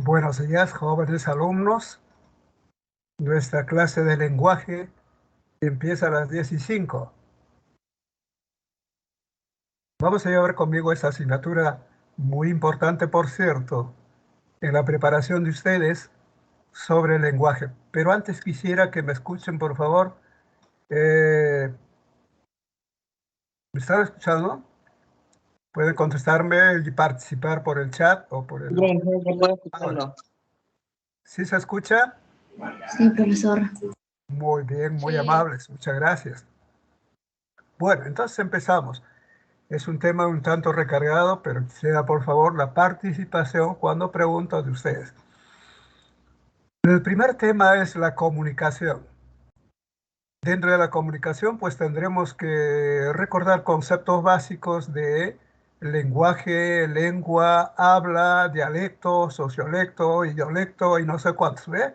Buenos días, jóvenes alumnos. Nuestra clase de lenguaje empieza a las 10:05. Vamos a llevar conmigo esta asignatura muy importante, por cierto, en la preparación de ustedes sobre el lenguaje. Pero antes quisiera que me escuchen, por favor. ¿Me están escuchando? Pueden contestarme y participar por el chat o por el... Bien, yo puedo escucharlo. ¿Sí se escucha? Sí, profesor. Muy bien, muy Sí. amables. Muchas gracias. Bueno, entonces empezamos. Es un tema un tanto recargado, pero quisiera por favor la participación cuando pregunto de ustedes. El primer tema es la comunicación. Dentro de la comunicación, pues tendremos que recordar conceptos básicos de lenguaje, lengua, habla, dialecto, sociolecto, idiolecto y no sé cuántos, ¿ve?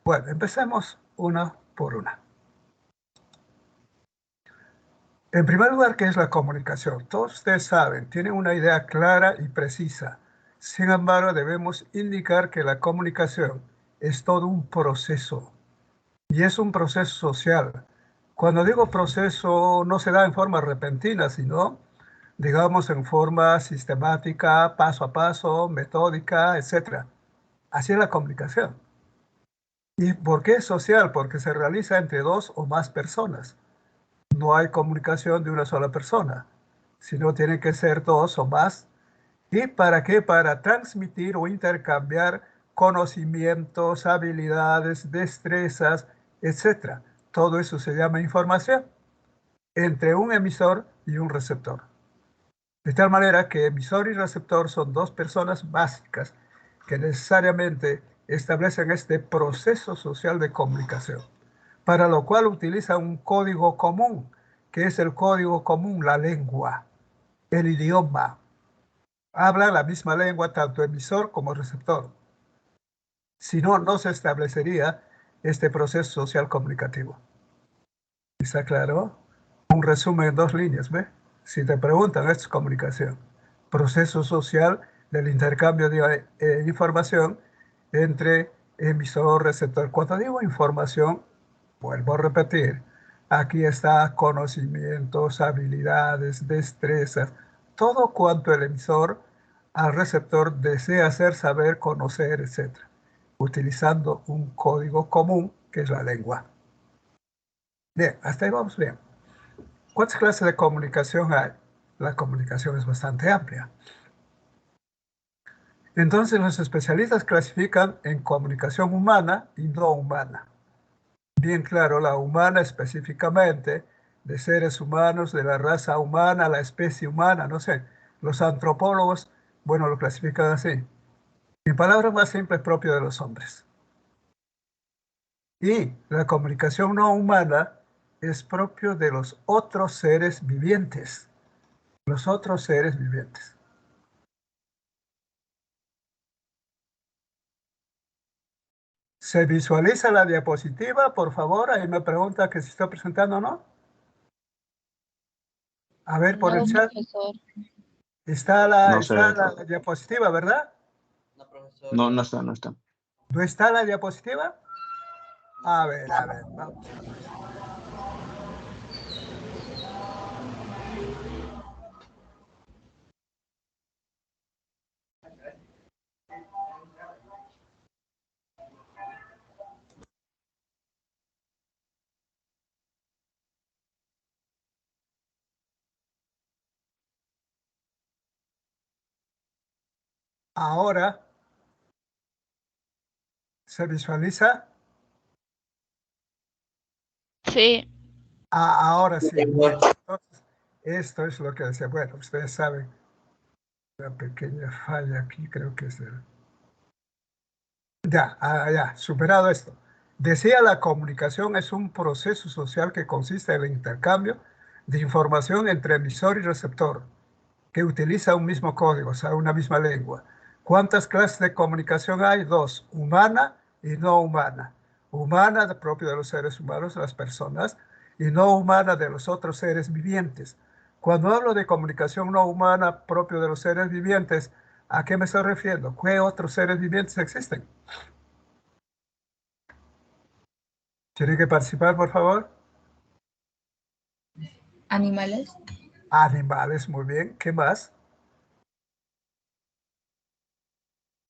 Bueno, empecemos una por una. En primer lugar, ¿qué es la comunicación? Todos ustedes saben, tienen una idea clara y precisa. Sin embargo, debemos indicar que la comunicación es todo un proceso y es un proceso social. Cuando digo proceso, no se da en forma repentina, sino, digamos, en forma sistemática, paso a paso, metódica, etc. Así es la comunicación. ¿Y por qué es social? Porque se realiza entre dos o más personas. No hay comunicación de una sola persona, sino tienen que ser dos o más. ¿Y para qué? Para transmitir o intercambiar conocimientos, habilidades, destrezas, etc. Todo eso se llama información entre un emisor y un receptor. De tal manera que emisor y receptor son dos personas básicas que necesariamente establecen este proceso social de comunicación, para lo cual utilizan un código común, que es el código común, la lengua, el idioma. Hablan la misma lengua tanto emisor como receptor. Si no, no se establecería este proceso social comunicativo. ¿Está claro? Un resumen en 2 líneas, ¿ve? Si te preguntan, esto es comunicación. Proceso social del intercambio de información entre emisor y receptor. Cuando digo información, vuelvo a repetir, aquí está conocimientos, habilidades, destrezas, todo cuanto el emisor al receptor desea hacer, saber, conocer, etc. Utilizando un código común que es la lengua. Bien, hasta ahí vamos bien. ¿Cuántas clases de comunicación hay? La comunicación es bastante amplia. Entonces los especialistas clasifican en comunicación humana y no humana. Bien claro, la humana específicamente, de seres humanos, de la raza humana, la especie humana, no sé. Los antropólogos, bueno, lo clasifican así. En palabras más simples, propio de los hombres. Y la comunicación no humana es propio de los otros seres vivientes. Los otros seres vivientes. ¿Se visualiza la diapositiva? Por favor, ahí me pregunta que si está presentando o no. A ver, por el No, chat. profesor. Está No sé. la diapositiva, ¿verdad? No, profesor. No, no está, no está. ¿No está la diapositiva? A ver, vamos. Ahora, ¿se visualiza? Sí. Ahora sí. Bueno, entonces, esto es lo que decía. Bueno, ustedes saben, una pequeña falla aquí, creo que es el... Ya, superado esto. Decía, la comunicación es un proceso social que consiste en el intercambio de información entre emisor y receptor, que utiliza un mismo código, o sea, una misma lengua. ¿Cuántas clases de comunicación hay? 2, humana y no humana. Humana, propio de los seres humanos, las personas, y no humana de los otros seres vivientes. Cuando hablo de comunicación no humana propio de los seres vivientes, ¿A qué me estoy refiriendo? ¿Qué otros seres vivientes existen? ¿Tienen que participar, por favor? Animales. Animales, muy bien. ¿Qué más?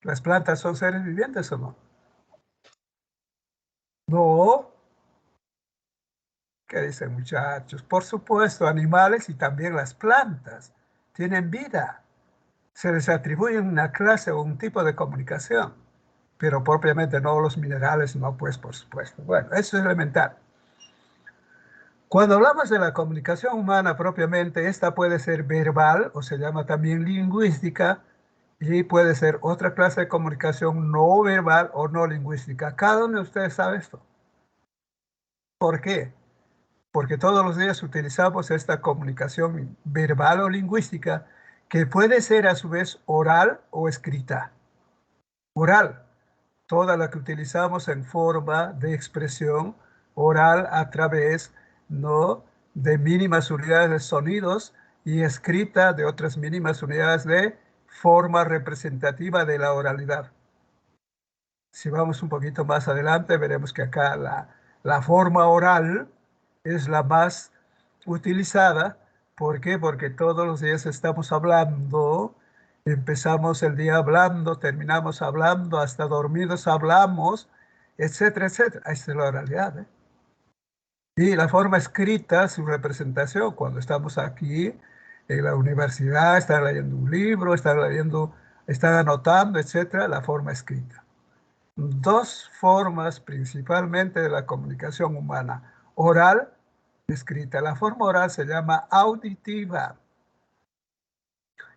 ¿Las plantas son seres vivientes o no? No. ¿Qué dicen, muchachos? Por supuesto, animales y también las plantas tienen vida. Se les atribuye una clase o un tipo de comunicación, pero propiamente no los minerales, no, pues por supuesto. Bueno, eso es elemental. Cuando hablamos de la comunicación humana propiamente, esta puede ser verbal o se llama también lingüística y puede ser otra clase de comunicación no verbal o no lingüística. Cada uno de ustedes sabe esto. ¿Por qué? Porque todos los días utilizamos esta comunicación verbal o lingüística que puede ser a su vez oral o escrita. Oral, toda la que utilizamos en forma de expresión oral a través, ¿no?, de mínimas unidades de sonidos y escrita de otras mínimas unidades de forma representativa de la oralidad. Si vamos un poquito más adelante, veremos que acá la forma oral es la más utilizada. ¿Por qué? Porque todos los días estamos hablando, empezamos el día hablando, terminamos hablando, hasta dormidos hablamos, etcétera, etcétera. Esta es la oralidad, ¿eh? Y la forma escrita, su representación, cuando estamos aquí en la universidad, están leyendo un libro, están anotando, etcétera, la forma escrita. Dos formas principalmente de la comunicación humana: oral y escrita. La forma oral se llama auditiva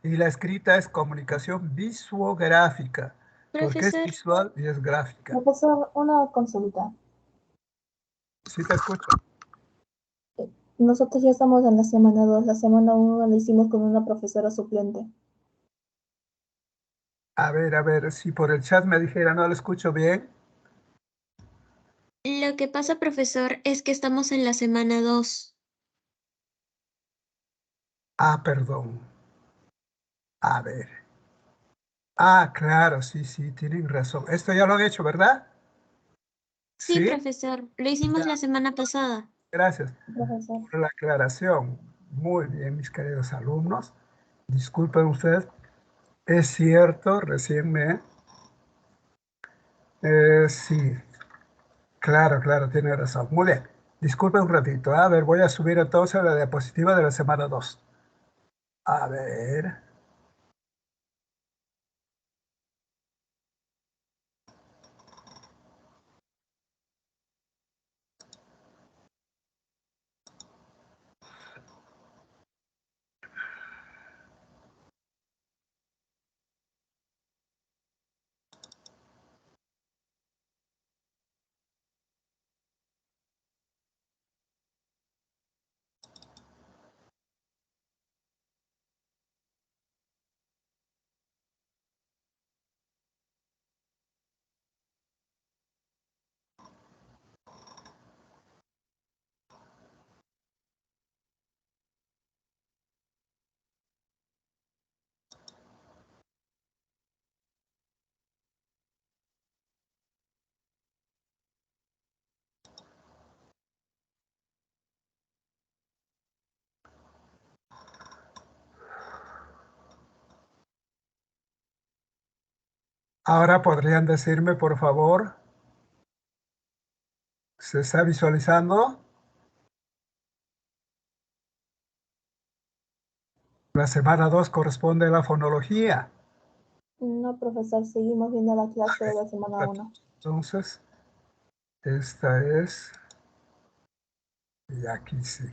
y la escrita es comunicación visuográfica, porque es Profesor, visual y es gráfica. Profesor, una consulta. ¿Sí te escucho? Nosotros ya estamos en la semana 2. La semana 1 la hicimos con una profesora suplente. A ver, si por el chat me dijera no lo escucho bien. lo que pasa, profesor, es que estamos en la semana 2. Ah, perdón. A ver. Ah, claro, sí, tienen razón. Esto ya lo han hecho, ¿verdad? Sí, Sí. profesor, lo hicimos la semana pasada. Gracias Profesor. por la aclaración. Muy bien, mis queridos alumnos. Disculpen ustedes. Es cierto, recién sí, claro, tiene razón. Muy bien. Disculpen un ratito. A ver, voy a subir entonces la diapositiva de la semana 2. A ver. Ahora podrían decirme, por favor, ¿se está visualizando? La semana 2 corresponde a la fonología. No, profesor, seguimos viendo la clase de la semana 1. Entonces, esta es, y aquí sí.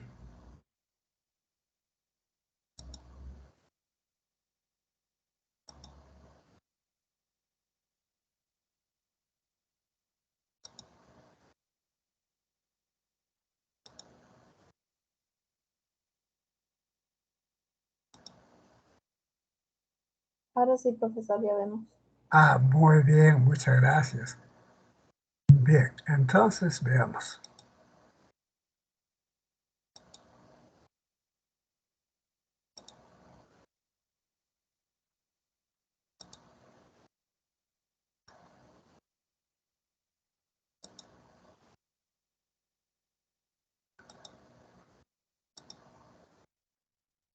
Ahora sí, profesor, ya vemos. Ah, muy bien, muchas gracias. Bien, entonces veamos.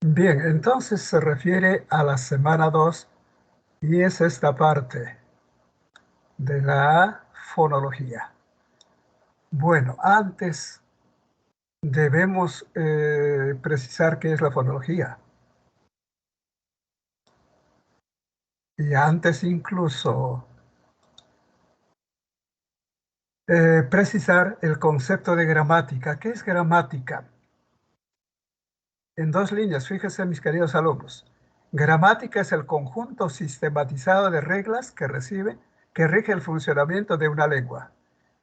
Bien, entonces se refiere a la semana 2 y es esta parte de la fonología. Bueno, antes debemos precisar qué es la fonología. Y antes incluso precisar el concepto de gramática. ¿Qué es gramática? En 2 líneas, fíjense mis queridos alumnos. Gramática es el conjunto sistematizado de reglas que rige el funcionamiento de una lengua.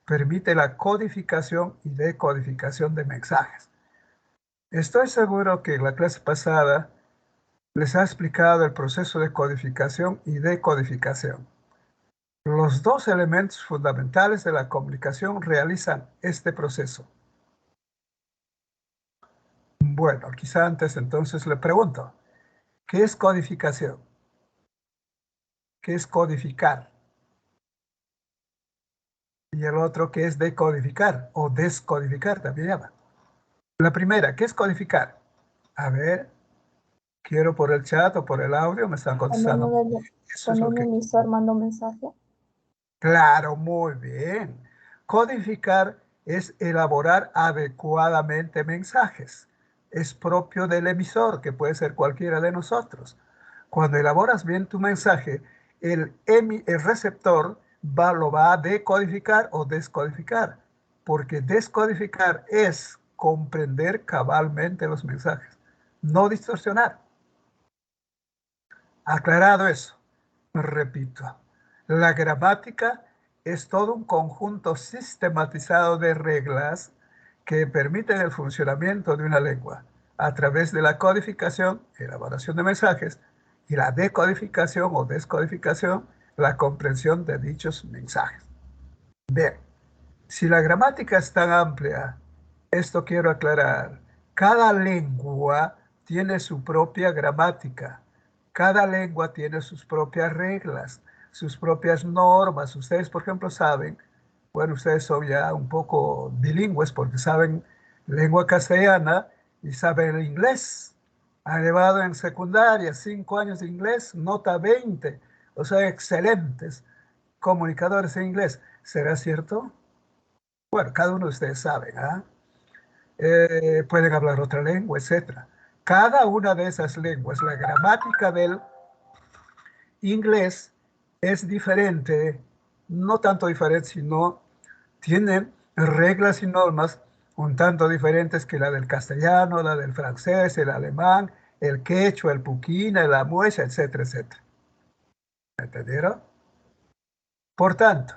Permite la codificación y decodificación de mensajes. Estoy seguro que en la clase pasada les ha explicado el proceso de codificación y decodificación. Los 2 elementos fundamentales de la comunicación realizan este proceso. Bueno, quizá antes entonces le pregunto, ¿qué es codificación? ¿Qué es codificar? Y el otro, ¿qué es decodificar o descodificar? También llama. La primera, ¿qué es codificar? A ver, quiero por el chat o por el audio, me están contestando. Eso es Cuando lo un que... emisor manda un mensaje. Claro, muy bien. Codificar es elaborar adecuadamente mensajes. Es propio del emisor, que puede ser cualquiera de nosotros. Cuando elaboras bien tu mensaje, el receptor lo va a decodificar o descodificar, porque descodificar es comprender cabalmente los mensajes, no distorsionar. Aclarado eso, repito, la gramática es todo un conjunto sistematizado de reglas que permiten el funcionamiento de una lengua a través de la codificación, elaboración de mensajes, y la decodificación o descodificación, la comprensión de dichos mensajes. Bien, si la gramática es tan amplia, esto quiero aclarar, cada lengua tiene su propia gramática, cada lengua tiene sus propias reglas, sus propias normas. Ustedes, por ejemplo, saben, bueno, ustedes son ya un poco bilingües porque saben lengua castellana y saben el inglés. Han llevado en secundaria 5 años de inglés, nota 20, o sea, excelentes comunicadores en inglés. ¿Será cierto? Bueno, cada uno de ustedes sabe, ¿ah? Pueden hablar otra lengua, etcétera. Cada una de esas lenguas, la gramática del inglés es diferente, no tanto diferente, sino tiene reglas y normas un tanto diferentes que la del castellano, la del francés, el alemán, el quechua, el puquina, el amuecha, etcétera, etcétera. ¿Entendieron? Por tanto,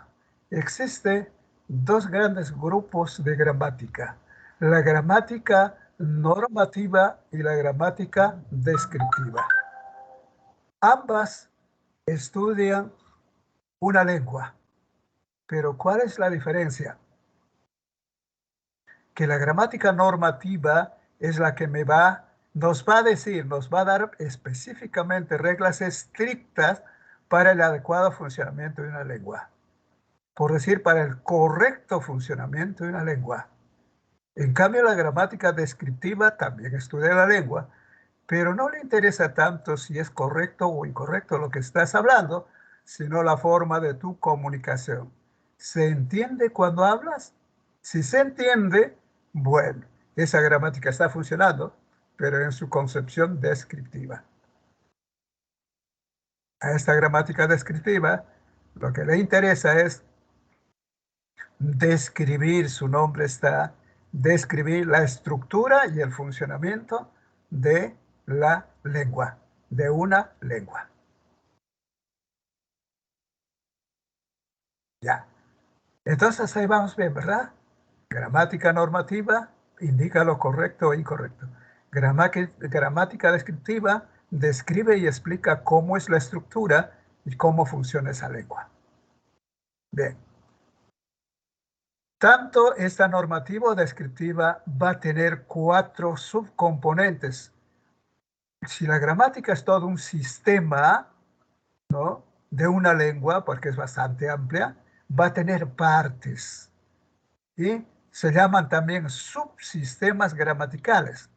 existen 2 grandes grupos de gramática, la gramática normativa y la gramática descriptiva. Ambas estudian una lengua, pero ¿cuál es la diferencia? Que la gramática normativa es la que nos va a decir, nos va a dar específicamente reglas estrictas para el adecuado funcionamiento de una lengua. Por decir, para el correcto funcionamiento de una lengua. En cambio, la gramática descriptiva también estudia la lengua, pero no le interesa tanto si es correcto o incorrecto lo que estás hablando, sino la forma de tu comunicación. ¿Se entiende cuando hablas? Si se entiende, bueno, esa gramática está funcionando, pero en su concepción descriptiva. A esta gramática descriptiva, lo que le interesa es describir, su nombre está, describir la estructura y el funcionamiento de la lengua, de una lengua. Ya. Entonces ahí vamos bien, ¿verdad? Gramática normativa indica lo correcto o incorrecto. Gramática descriptiva describe y explica cómo es la estructura y cómo funciona esa lengua. Bien. Tanto esta normativa o descriptiva va a tener 4 subcomponentes. Si la gramática es todo un sistema, ¿no?, de una lengua, porque es bastante amplia, va a tener partes. Y se llaman también subsistemas gramaticales.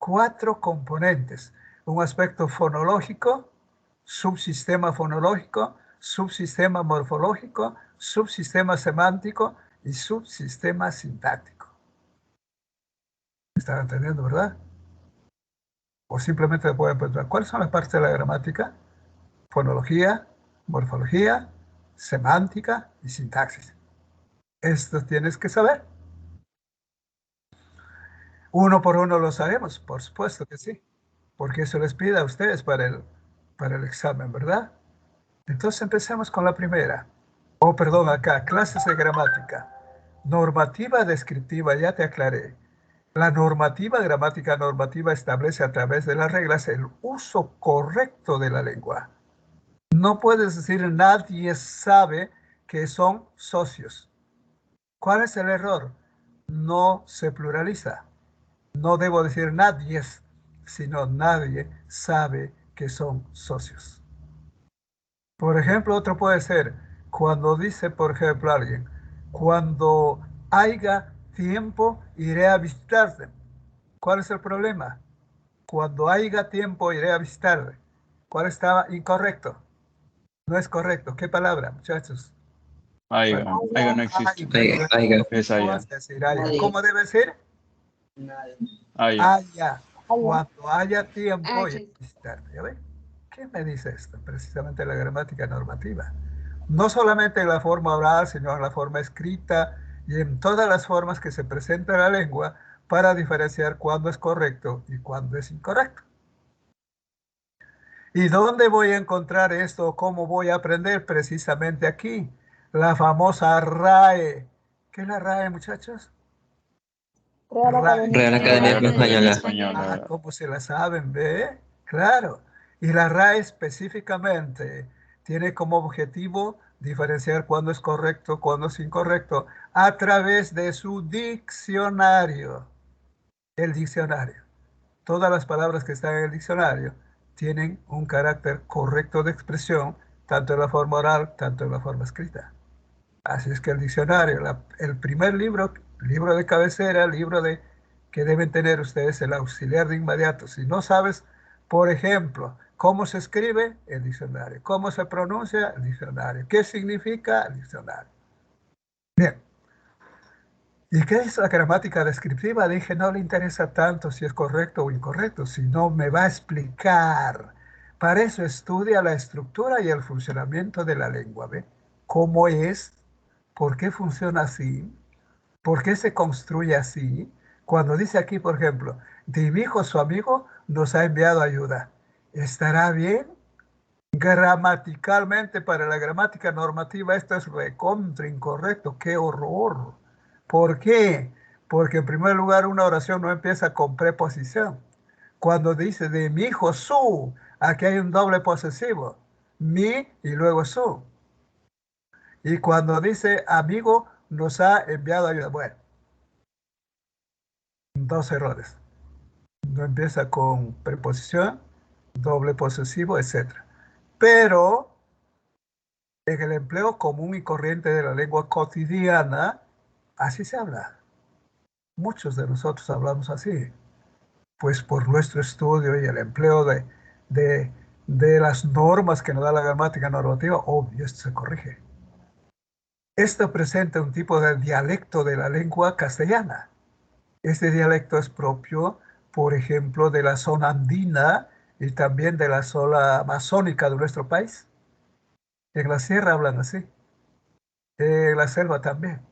4 componentes. Un aspecto fonológico, subsistema fonológico, subsistema morfológico, subsistema semántico y subsistema sintáctico. ¿Están entendiendo, verdad? O simplemente pueden preguntar, ¿cuáles son las partes de la gramática? Fonología, morfología, semántica y sintaxis. Esto tienes que saber. Uno por uno lo sabemos, por supuesto que sí, porque eso les pide a ustedes para el examen, ¿verdad? Entonces empecemos con la primera. Perdón, acá, clases de gramática. Normativa descriptiva, ya te aclaré. La normativa, gramática normativa, establece a través de las reglas el uso correcto de la lengua. No puedes decir nadie sabe que son socios. ¿Cuál es el error? No se pluraliza. No debo decir nadie, sino nadie sabe que son socios. Por ejemplo, otro puede ser cuando dice, por ejemplo, alguien, cuando haya tiempo iré a visitarte. ¿Cuál es el problema? Cuando haya tiempo iré a visitarte. ¿Cuál estaba incorrecto? No es correcto. ¿Qué palabra, muchachos? Aiga no existe. Es ¿Cómo aiga. vas a decir haya? ¿Cómo debe ser? Aiga. Haya. Cuando haya tiempo iré Haya. a visitarte. ¿Ya ven? ¿Qué me dice esto? Precisamente la gramática normativa. No solamente en la forma oral, sino en la forma escrita y en todas las formas que se presenta en la lengua para diferenciar cuándo es correcto y cuándo es incorrecto. ¿Y dónde voy a encontrar esto? ¿Cómo voy a aprender? Precisamente aquí, la famosa RAE. ¿Qué es la RAE, muchachos? Real Academia. Real Academia Española. Española. ¿Cómo se la saben, ve? Claro. Y la RAE específicamente tiene como objetivo diferenciar cuándo es correcto, cuándo es incorrecto, a través de su diccionario. El diccionario. Todas las palabras que están en el diccionario tienen un carácter correcto de expresión, tanto en la forma oral, tanto en la forma escrita. Así es que el diccionario, el primer libro de cabecera, que deben tener ustedes, el auxiliar de inmediato. Si no sabes, por ejemplo, cómo se escribe, el diccionario. Cómo se pronuncia, el diccionario. ¿Qué significa? El diccionario. Bien. ¿Y qué es la gramática descriptiva? Dije, no le interesa tanto si es correcto o incorrecto, sino me va a explicar. Para eso estudia la estructura y el funcionamiento de la lengua. ¿Ve? ¿Cómo es? ¿Por qué funciona así? ¿Por qué se construye así? Cuando dice aquí, por ejemplo, de mi hijo su amigo nos ha enviado ayuda. ¿Estará bien? Gramaticalmente, para la gramática normativa, esto es recontra incorrecto. ¡Qué horror! ¿Por qué? Porque en primer lugar una oración no empieza con preposición. Cuando dice de mi hijo su, aquí hay un doble posesivo. Mi y luego su. Y cuando dice amigo, nos ha enviado ayuda. Bueno, dos errores. No empieza con preposición, doble posesivo, etc. Pero en el empleo común y corriente de la lengua cotidiana, así se habla. Muchos de nosotros hablamos así, pues por nuestro estudio y el empleo de, de las normas que nos da la gramática normativa, obvio, esto se corrige. Esto presenta un tipo de dialecto de la lengua castellana. Este dialecto es propio, por ejemplo, de la zona andina y también de la zona amazónica de nuestro país. En la sierra hablan así, en la selva también.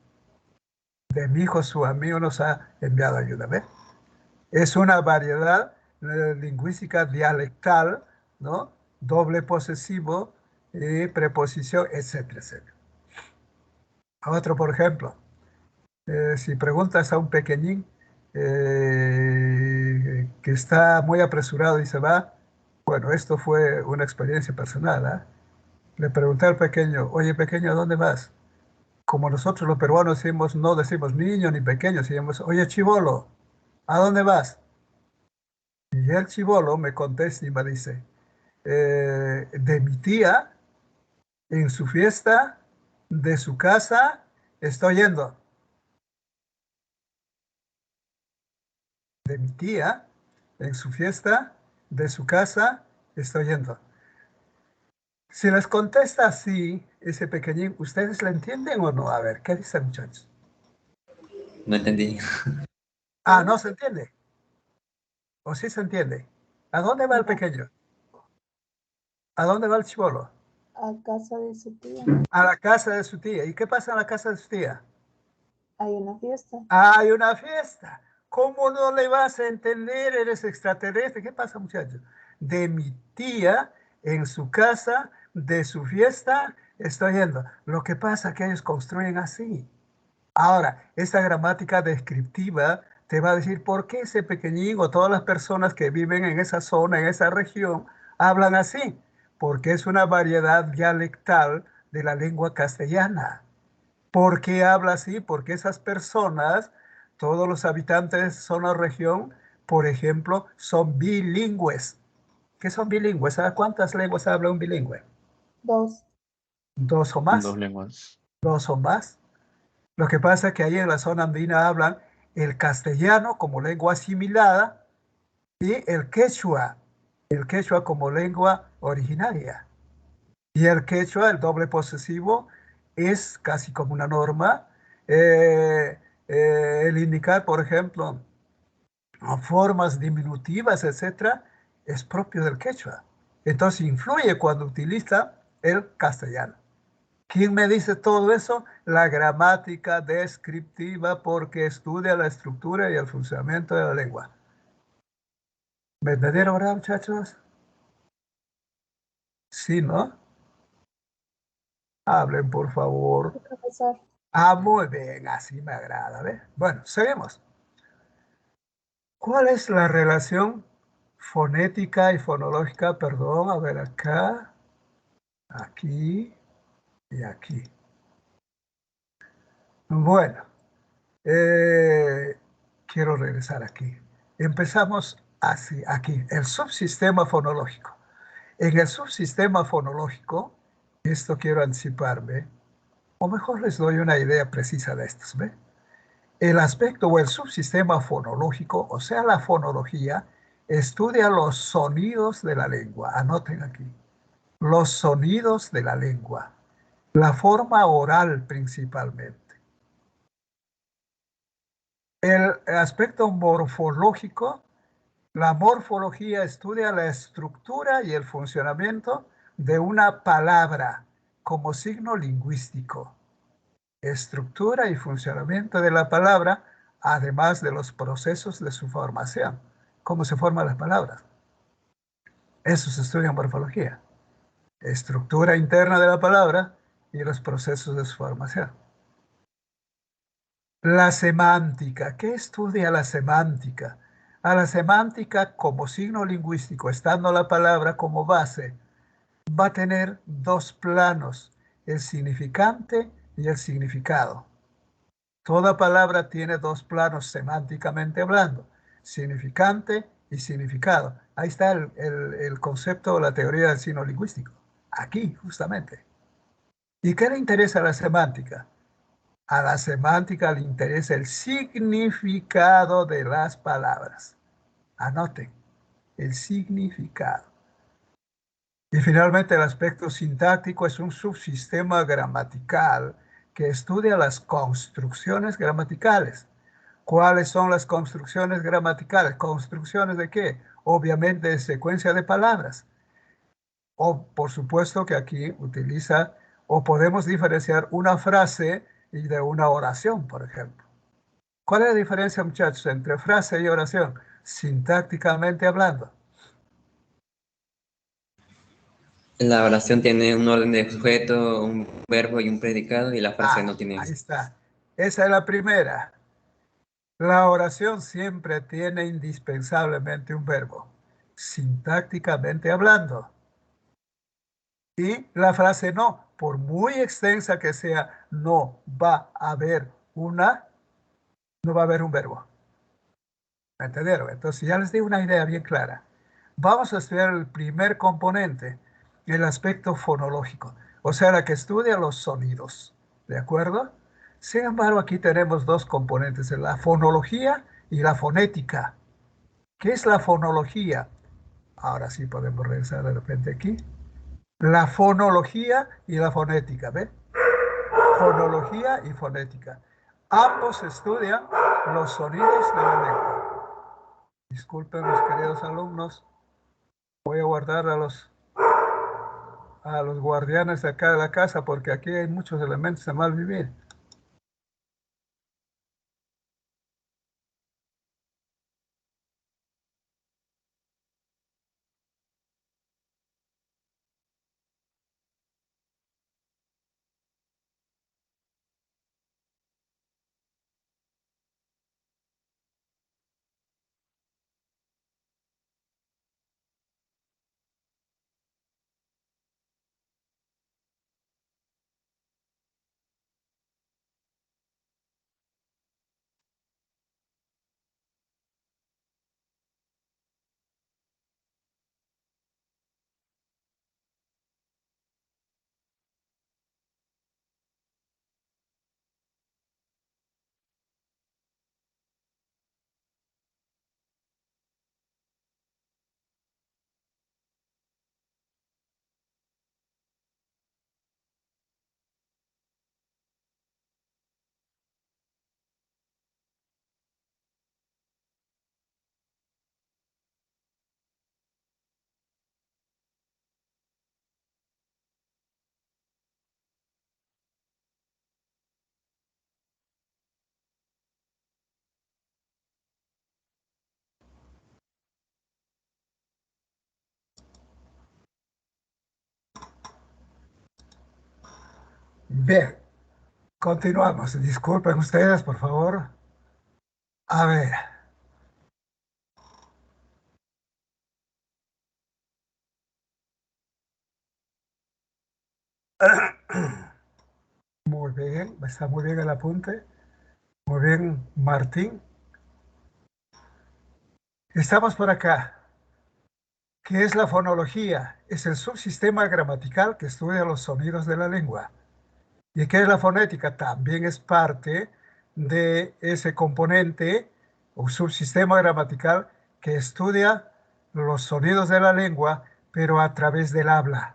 De mi hijo su amigo nos ha enviado ayuda. ¿Ve? Es una variedad lingüística dialectal, ¿no? Doble posesivo, preposición, etcétera, etcétera. Otro, por ejemplo, si preguntas a un pequeñín que está muy apresurado y se va, bueno, esto fue una experiencia personal, ¿eh? Le pregunté al pequeño, oye pequeño, ¿a dónde vas? Como nosotros los peruanos decimos, no decimos niño ni pequeño, decimos, oye chibolo, ¿a dónde vas? Y el chibolo me contesta y me dice, de mi tía, en su fiesta, de su casa, estoy yendo. De mi tía, en su fiesta, de su casa, estoy yendo. Si les contesta así, ese pequeñín, ¿ustedes le entienden o no? A ver, ¿qué dicen, muchachos? No entendí. Ah, ¿no se entiende? ¿O sí se entiende? ¿A dónde va el pequeño? ¿A dónde va el chibolo? A casa de su tía. A la casa de su tía. ¿Y qué pasa en la casa de su tía? Hay una fiesta. Hay una fiesta. ¿Cómo no le vas a entender? Eres extraterrestre. ¿Qué pasa, muchachos? De mi tía, en su casa, de su fiesta, estoy yendo. Lo que pasa es que ellos construyen así. Ahora, esta gramática descriptiva te va a decir por qué ese pequeñín o todas las personas que viven en esa zona, en esa región, hablan así. Porque es una variedad dialectal de la lengua castellana. ¿Por qué habla así? Porque esas personas, todos los habitantes de esa zona o región, por ejemplo, son bilingües. ¿Qué son bilingües? ¿Sabes cuántas lenguas habla un bilingüe? 2. ¿Dos o más? 2 lenguas. 2 o más. Lo que pasa es que ahí en la zona andina hablan el castellano como lengua asimilada y el quechua como lengua originaria. Y el quechua, el doble posesivo, es casi como una norma. El indicar, por ejemplo, formas diminutivas, etcétera, es propio del quechua. Entonces influye cuando utiliza el castellano. ¿Quién me dice todo eso? La gramática descriptiva, porque estudia la estructura y el funcionamiento de la lengua. ¿Me entendieron, verdad, muchachos? Sí, ¿no? Hablen, por favor. Sí, profesor. Ah, muy bien, así me agrada, ¿ves? Bueno, seguimos. ¿Cuál es la relación fonética y fonológica? Perdón, a ver acá, aquí y aquí. Bueno, quiero regresar aquí. Empezamos así, aquí, el subsistema fonológico. En el subsistema fonológico, esto quiero anticiparme, o mejor les doy una idea precisa de estos, ¿ve? El aspecto o el subsistema fonológico, o sea, la fonología, estudia los sonidos de la lengua. Anoten aquí. Los sonidos de la lengua. La forma oral principalmente. El aspecto morfológico, la morfología estudia la estructura y el funcionamiento de una palabra como signo lingüístico. Estructura y funcionamiento de la palabra, además de los procesos de su formación. ¿Cómo se forman las palabras? Eso se estudia en morfología. Estructura interna de la palabra y los procesos de su formación. La semántica. ¿Qué estudia la semántica? A la semántica como signo lingüístico, estando la palabra como base, va a tener dos planos, el significante y el significado. Toda palabra tiene dos planos semánticamente hablando, significante y significado. Ahí está el concepto o la teoría del signo lingüístico. Aquí, justamente. ¿Y qué le interesa a la semántica? A la semántica le interesa el significado de las palabras. Anoten, el significado. Y finalmente el aspecto sintáctico es un subsistema gramatical que estudia las construcciones gramaticales. ¿Cuáles son las construcciones gramaticales? ¿Construcciones de qué? Obviamente de secuencia de palabras. O por supuesto que aquí utiliza o podemos diferenciar una frase y de una oración, por ejemplo. ¿Cuál es la diferencia, muchachos, entre frase y oración? Sintácticamente hablando. La oración tiene un orden de sujeto, un verbo y un predicado, y la frase no tiene. Ahí está. Esa es la primera. La oración siempre tiene indispensablemente un verbo, sintácticamente hablando. Y la frase no, por muy extensa que sea, no va a haber un verbo. ¿Me entendieron? Entonces ya les di una idea bien clara. Vamos a estudiar el primer componente, el aspecto fonológico, o sea, la que estudia los sonidos. ¿De acuerdo? Sin embargo, aquí tenemos dos componentes, la fonología y la fonética. ¿Qué es la fonología? Ahora sí podemos regresar de repente aquí. La fonología y la fonética, ¿ve? Fonología y fonética. Ambos estudian los sonidos de la lengua. Disculpen, mis queridos alumnos. Voy a guardar a los guardianes de acá de la casa porque aquí hay muchos elementos de mal vivir. Bien, continuamos. Disculpen ustedes, por favor. A ver. Muy bien, está muy bien el apunte. Muy bien, Martín. Estamos por acá. ¿Qué es la fonología? Es el subsistema gramatical que estudia los sonidos de la lengua. ¿Y qué es la fonética? También es parte de ese componente o subsistema gramatical que estudia los sonidos de la lengua, pero a través del habla.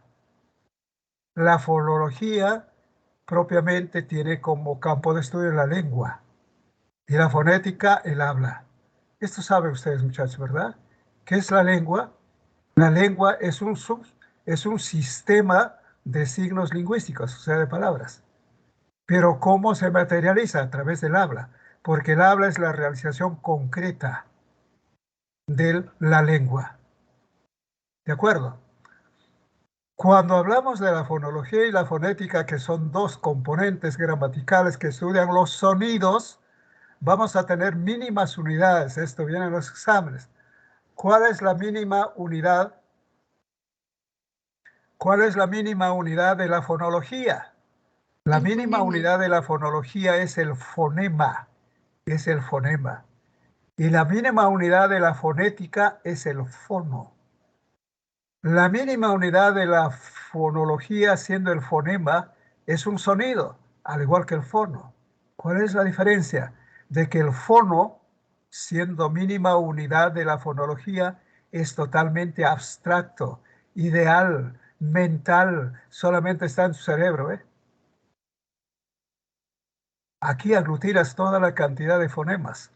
La fonología propiamente tiene como campo de estudio la lengua y la fonética el habla. Esto saben ustedes, muchachos, ¿verdad? ¿Qué es la lengua? La lengua es un sistema de signos lingüísticos, o sea, de palabras. Pero ¿cómo se materializa? A través del habla, porque el habla es la realización concreta de la lengua. ¿De acuerdo? Cuando hablamos de la fonología y la fonética, que son dos componentes gramaticales que estudian los sonidos, vamos a tener mínimas unidades. Esto viene en los exámenes. ¿Cuál es la mínima unidad? ¿Cuál es la mínima unidad de la fonología? La mínima unidad de la fonología es el fonema. Es el fonema. Y la mínima unidad de la fonética es el fono. La mínima unidad de la fonología, siendo el fonema, es un sonido, al igual que el fono. ¿Cuál es la diferencia? De que el fono, siendo mínima unidad de la fonología, es totalmente abstracto, ideal, mental, solamente está en tu cerebro, ¿eh? Aquí aglutinas toda la cantidad de fonemas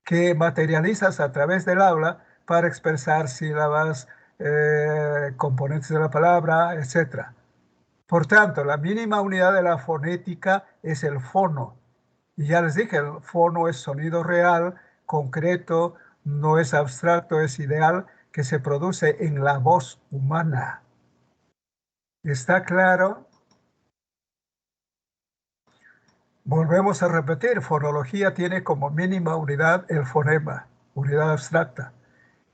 que materializas a través del habla para expresar sílabas, componentes de la palabra, etc. Por tanto, la mínima unidad de la fonética es el fono. Y ya les dije, el fono es sonido real, concreto, no es abstracto, es ideal, que se produce en la voz humana. ¿Está claro? Volvemos a repetir, fonología tiene como mínima unidad el fonema, unidad abstracta.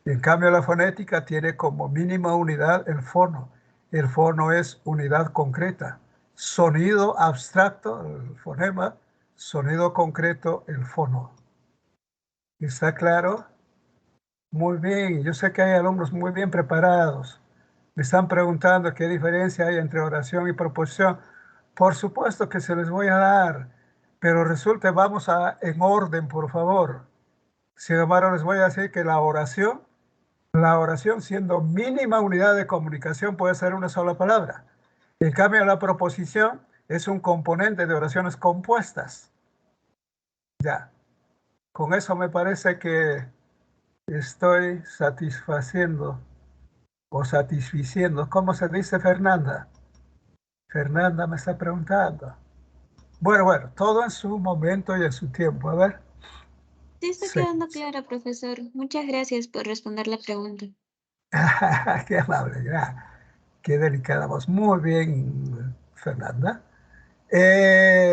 Y en cambio la fonética tiene como mínima unidad el fono. El fono es unidad concreta. Sonido abstracto, el fonema, sonido concreto, el fono. ¿Está claro? Muy bien, yo sé que hay alumnos muy bien preparados. Me están preguntando qué diferencia hay entre oración y proposición. Por supuesto que se les voy a dar, pero resulta, vamos en orden, por favor. Sin embargo, les voy a decir que la oración siendo mínima unidad de comunicación puede ser una sola palabra. En cambio, la proposición es un componente de oraciones compuestas. Ya, con eso me parece que estoy satisfaciendo o satisficiendo. ¿Cómo se dice, Fernanda? Fernanda me está preguntando. Bueno, todo en su momento y en su tiempo. A ver. Sí, está quedando claro, profesor. Muchas gracias por responder la pregunta. Qué amable, ya. Qué delicada voz. Muy bien, Fernanda.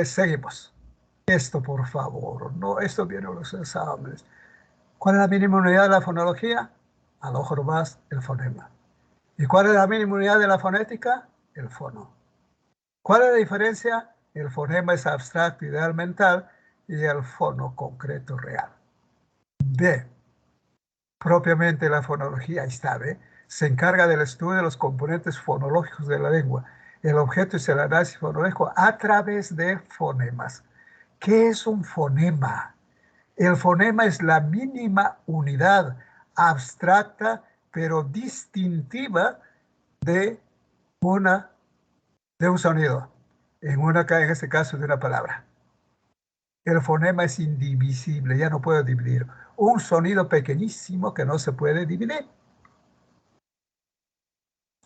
Seguimos. Esto, por favor. No, esto viene en los exámenes. ¿Cuál es la mínima unidad de la fonología? Al ojo más el fonema. ¿Y cuál es la mínima unidad de la fonética? El fono. ¿Cuál es la diferencia? El fonema es abstracto, ideal, mental, y el fono concreto, real. B. Propiamente la fonología, ahí está, ¿ve? Se encarga del estudio de los componentes fonológicos de la lengua. El objeto es el análisis fonológico a través de fonemas. ¿Qué es un fonema? El fonema es la mínima unidad abstracta, pero distintiva de, de un sonido, en este caso de una palabra. El fonema es indivisible, ya no puedo dividir. Un sonido pequeñísimo que no se puede dividir.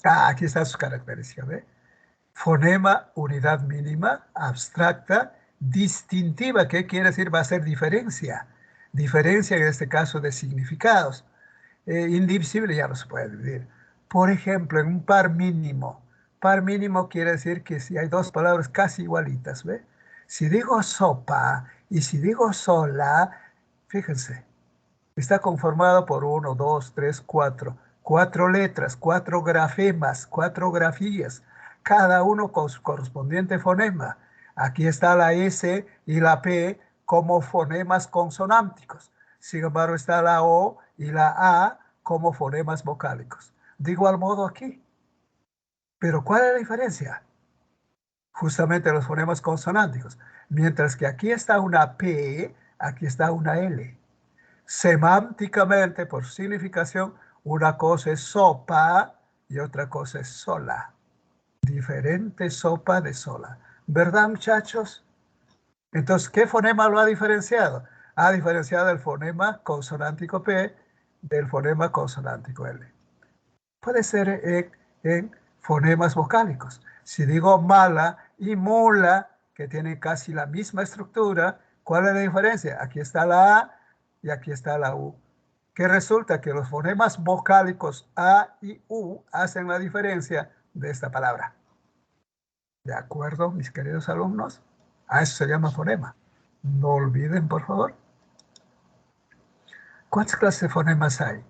Aquí están sus características. ¿Ve? Fonema, unidad mínima, abstracta, distintiva. ¿Qué quiere decir? Va a ser diferencia. Diferencia en este caso de significados. Indivisible ya no se puede dividir. Por ejemplo, en un par mínimo. Par mínimo quiere decir que si hay dos palabras casi igualitas, ¿ve? Si digo sopa y si digo sola, fíjense, está conformado por 1, 2, 3, 4. 4 letras, 4 grafemas, 4 grafías, cada uno con su correspondiente fonema. Aquí está la S y la P como fonemas consonánticos. Sin embargo, está la O y la A como fonemas vocálicos. De igual modo aquí. Pero ¿cuál es la diferencia? Justamente los fonemas consonánticos. Mientras que aquí está una P, aquí está una L. Semánticamente, por significación, una cosa es sopa y otra cosa es sola. Diferente sopa de sola. ¿Verdad, muchachos? Entonces, ¿qué fonema lo ha diferenciado? Ha diferenciado el fonema consonántico P del fonema consonántico L. Puede ser en fonemas vocálicos. Si digo mala y mula, que tienen casi la misma estructura, ¿cuál es la diferencia? Aquí está la A y aquí está la U. Que resulta que los fonemas vocálicos A y U hacen la diferencia de esta palabra. ¿De acuerdo, mis queridos alumnos? A eso se llama fonema. No olviden, por favor. ¿Cuántas clases de fonemas hay?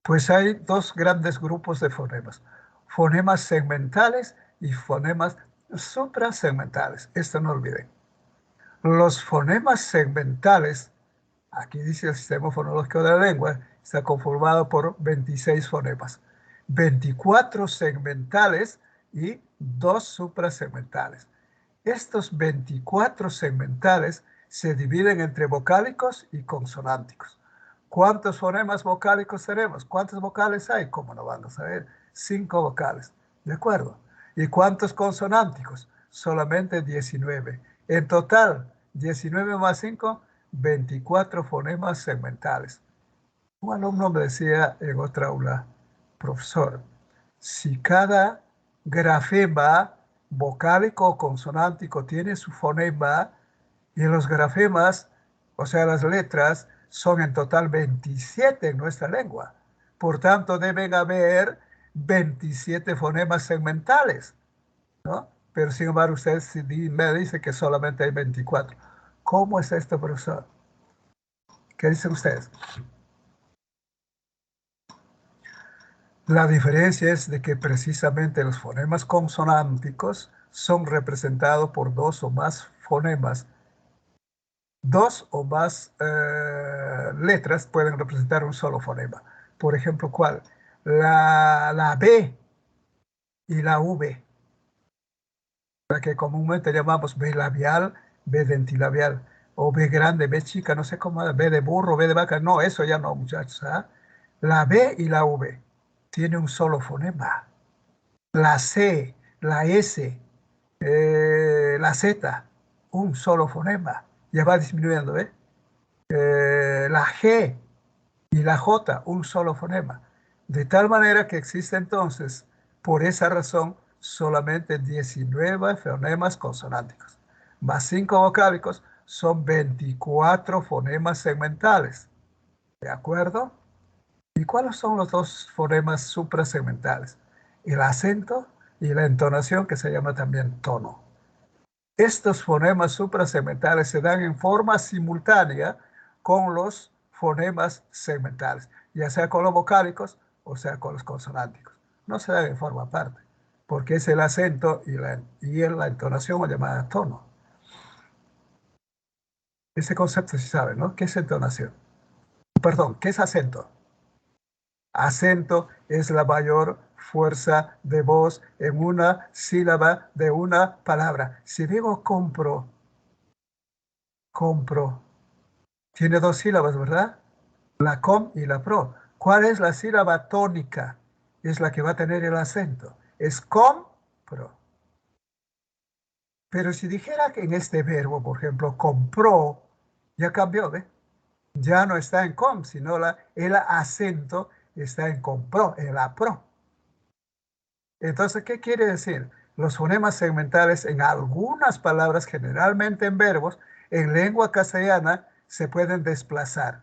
Pues hay dos grandes grupos de fonemas. Fonemas segmentales y fonemas suprasegmentales. Esto no olviden. Los fonemas segmentales, aquí dice el sistema fonológico de la lengua, está conformado por 26 fonemas. 24 segmentales y 2 suprasegmentales. Estos 24 segmentales se dividen entre vocálicos y consonánticos. ¿Cuántos fonemas vocálicos tenemos? ¿Cuántas vocales hay? ¿Cómo no van a saber? 5 vocales. ¿De acuerdo? ¿Y cuántos consonánticos? Solamente 19. En total, 19 más 5, 24 fonemas segmentales. Un alumno me decía en otra aula, profesor, si cada grafema vocálico o consonántico tiene su fonema y los grafemas, o sea, las letras, son en total 27 en nuestra lengua. Por tanto, deben haber 27 fonemas segmentales, ¿no? Pero sin embargo, usted me dice que solamente hay 24. ¿Cómo es esto, profesor? ¿Qué dicen ustedes? La diferencia es de que precisamente los fonemas consonánticos son representados por dos o más fonemas. Dos o más letras pueden representar un solo fonema. Por ejemplo, ¿cuál? La B y la V, la que comúnmente llamamos B labial, B dentilabial. o B grande, B chica, no sé cómo, B de burro, B de vaca. No, eso ya no, muchachos. ¿Ah? La B y la V tiene un solo fonema. La C, la S, la Z, un solo fonema. Ya va disminuyendo, ¿eh? La G y la J, un solo fonema. De tal manera que existe entonces, por esa razón, solamente 19 fonemas consonánticos. Más 5 vocálicos son 24 fonemas segmentales. ¿De acuerdo? ¿Y cuáles son los dos fonemas suprasegmentales? El acento y la entonación, que se llama también tono. Estos fonemas suprasegmentales se dan en forma simultánea con los fonemas segmentales, ya sea con los vocálicos o sea con los consonánticos. No se dan en forma aparte, porque es el acento y la entonación o llamada tono. Ese concepto sí sabe, ¿no? ¿Qué es entonación? Perdón, ¿qué es acento? Acento es la mayor fuerza de voz en una sílaba de una palabra. Si digo compro, compro, tiene dos sílabas, ¿verdad? La com y la pro. ¿Cuál es la sílaba tónica? Es la que va a tener el acento. Es com, pro. Pero si dijera que en este verbo, por ejemplo, compró, ya cambió, ¿ve? Ya no está en com, sino el acento está en compró, en la pro. Entonces, ¿qué quiere decir? Los fonemas segmentales en algunas palabras, generalmente en verbos, en lengua castellana, se pueden desplazar.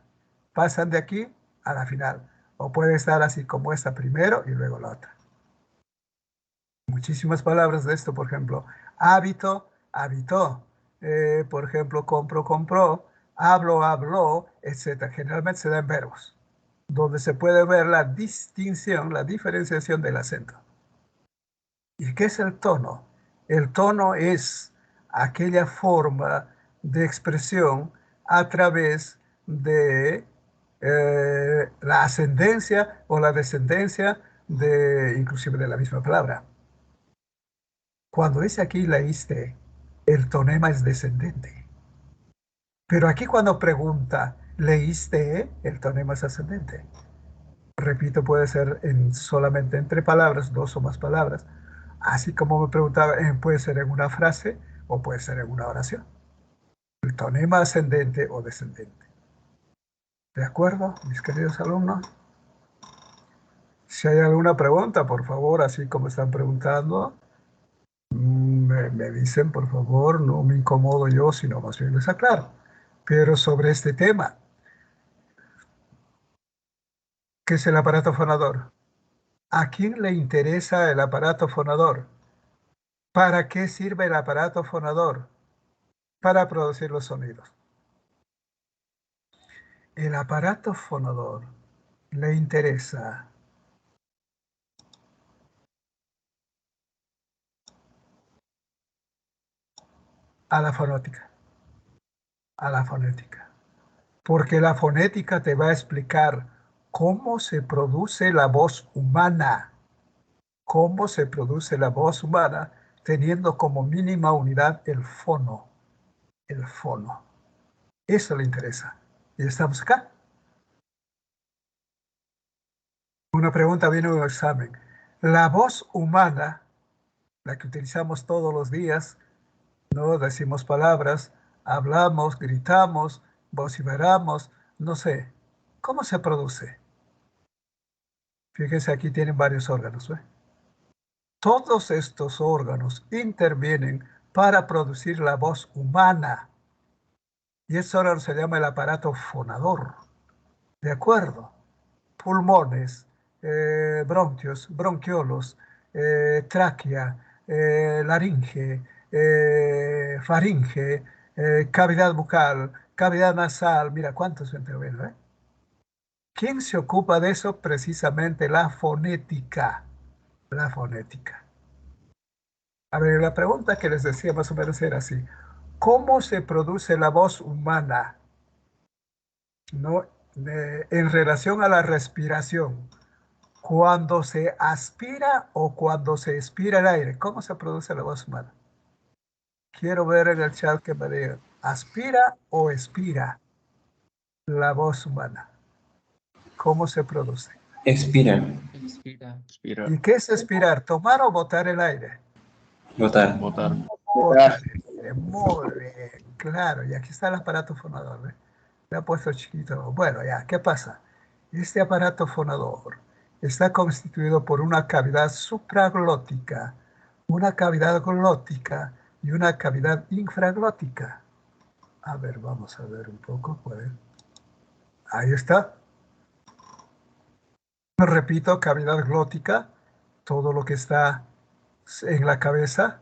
Pasan de aquí a la final. O puede estar así como esta primero y luego la otra. Muchísimas palabras de esto, por ejemplo, hábito, habitó. Por ejemplo, compro, compró. Hablo, habló, etc. Generalmente se da en verbos, donde se puede ver la distinción, la diferenciación del acento. ¿Y qué es el tono? El tono es aquella forma de expresión a través de la ascendencia o la descendencia inclusive de la misma palabra. Cuando dice aquí leíste, el tonema es descendente. Pero aquí cuando pregunta, ¿leíste? El tonema es ascendente. Repito, puede ser solamente entre palabras, dos o más palabras. Así como me preguntaba, puede ser en una frase o puede ser en una oración. El tonema ascendente o descendente. ¿De acuerdo, mis queridos alumnos? Si hay alguna pregunta, por favor, así como están preguntando, me dicen, por favor, no me incomodo yo, sino más bien les aclaro. Pero sobre este tema, ¿qué es el aparato fonador? ¿A quién le interesa el aparato fonador? ¿Para qué sirve el aparato fonador? Para producir los sonidos. El aparato fonador le interesa a la fonética, porque la fonética te va a explicar cómo se produce la voz humana, teniendo como mínima unidad el fono, Eso le interesa. Y estamos acá. Una pregunta viene en un examen. La voz humana, la que utilizamos todos los días, ¿no? Decimos palabras, hablamos, gritamos, vociferamos, no sé. ¿Cómo se produce? Fíjense, aquí tienen varios órganos, ¿ve? Todos estos órganos intervienen para producir la voz humana. Y ese órgano se llama el aparato fonador. ¿De acuerdo? Pulmones, bronquios, bronquiolos, tráquea, laringe, faringe, cavidad bucal, cavidad nasal. Mira cuántos intervienen, ¿eh? ¿Quién se ocupa de eso? Precisamente la fonética. La fonética. A ver, la pregunta que les decía más o menos era así. ¿Cómo se produce la voz humana? ¿No? En relación a la respiración. Cuando se aspira o cuando se expira el aire. ¿Cómo se produce la voz humana? Quiero ver en el chat que me digan. ¿Aspira o expira la voz humana? ¿Cómo se produce? Expira. Expira. ¿Y qué es expirar? ¿Tomar o botar el aire? Botar. Botar. Botar el aire. Muy bien, claro. Y aquí está el aparato fonador. ¿Ve? Le ha puesto chiquito. Bueno, ya, ¿qué pasa? Este aparato fonador está constituido por una cavidad supraglótica, una cavidad glótica y una cavidad infraglótica. A ver, vamos a ver un poco. Pues. Ahí está. Repito, cavidad glótica, todo lo que está en la cabeza,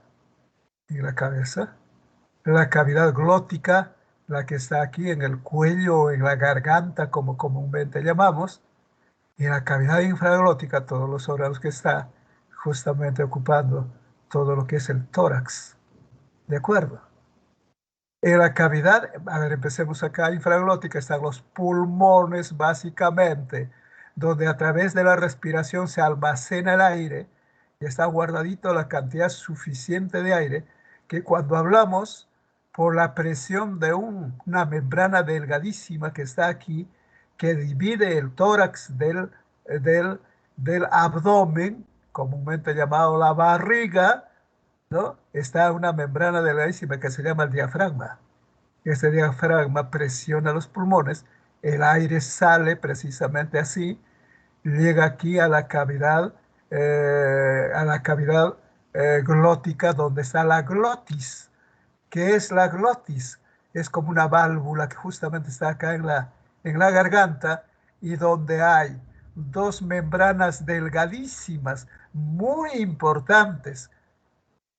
la cavidad glótica, la que está aquí en el cuello o en la garganta, como comúnmente llamamos, y la cavidad infraglótica, todos los órganos que está justamente ocupando todo lo que es el tórax. ¿De acuerdo? En la cavidad, a ver, empecemos acá, infraglótica, están los pulmones básicamente, donde a través de la respiración se almacena el aire y está guardadito la cantidad suficiente de aire que cuando hablamos por la presión de una membrana delgadísima que está aquí, que divide el tórax del, del abdomen, comúnmente llamado la barriga, ¿no? Está una membrana delgadísima que se llama el diafragma. Este diafragma presiona los pulmones, el aire sale precisamente así, llega aquí a la cavidad glótica donde está la glotis. ¿Qué es la glotis? Es como una válvula que justamente está acá en la garganta y donde hay dos membranas delgadísimas, muy importantes.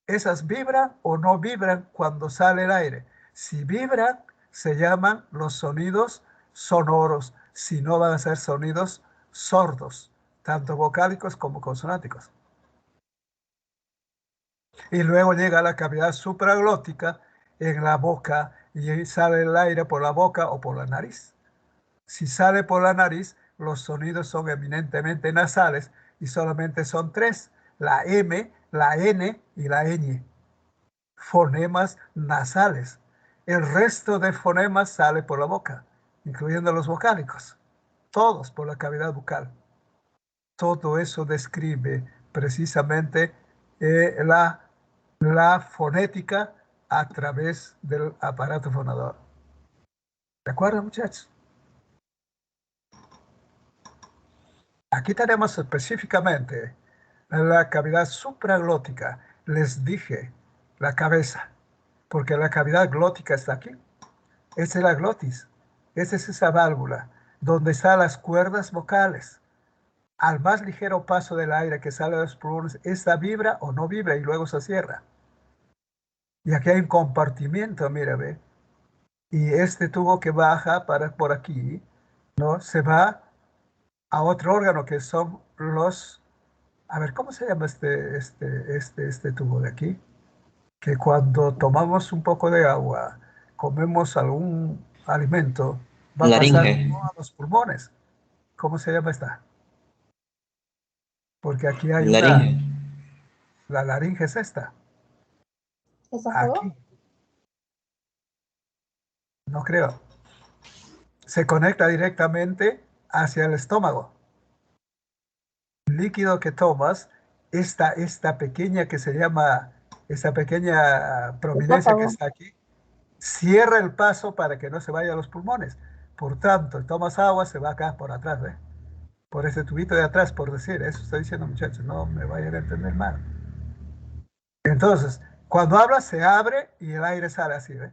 Esas vibran o no vibran cuando sale el aire. Si vibran, se llaman los sonidos sonoros. Si no, van a ser sonidos sordos, tanto vocálicos como consonánticos. Y luego llega a la cavidad supraglótica en la boca y sale el aire por la boca o por la nariz. Si sale por la nariz, los sonidos son eminentemente nasales y solamente son tres: la M, la N y la ñ. Fonemas nasales. El resto de fonemas sale por la boca, incluyendo los vocálicos, todos por la cavidad bucal. Todo eso describe precisamente la fonética a través del aparato fonador. ¿De acuerdo, muchachos? Aquí tenemos específicamente la cavidad supraglótica. Les dije la cabeza, porque la cavidad glótica está aquí. Esa es la glotis. Esa es esa válvula donde están las cuerdas vocales. Al más ligero paso del aire que sale de los pulmones, esta vibra o no vibra y luego se cierra. Y aquí hay un compartimiento, mira, ve. Y este tubo que baja por aquí, ¿no? Se va a otro órgano que son los... A ver, ¿cómo se llama este tubo de aquí? Que cuando tomamos un poco de agua, comemos algún alimento, va a pasar Laringe. a los pulmones. ¿Cómo se llama esta? Porque aquí hay Laringe. la laringe es esta. ¿Esófago? Aquí. No creo. Se conecta directamente hacia el estómago. El líquido que tomas, esta pequeña que se llama, esta pequeña prominencia que Esófago. está aquí, cierra el paso para que no se vaya a los pulmones. Por tanto, tomas agua, se va acá por atrás, ¿ve? Por ese tubito de atrás, por decir. Eso estoy diciendo, muchachos, no me vayan a entender mal. Entonces, cuando hablas, se abre y el aire sale así, ¿ve?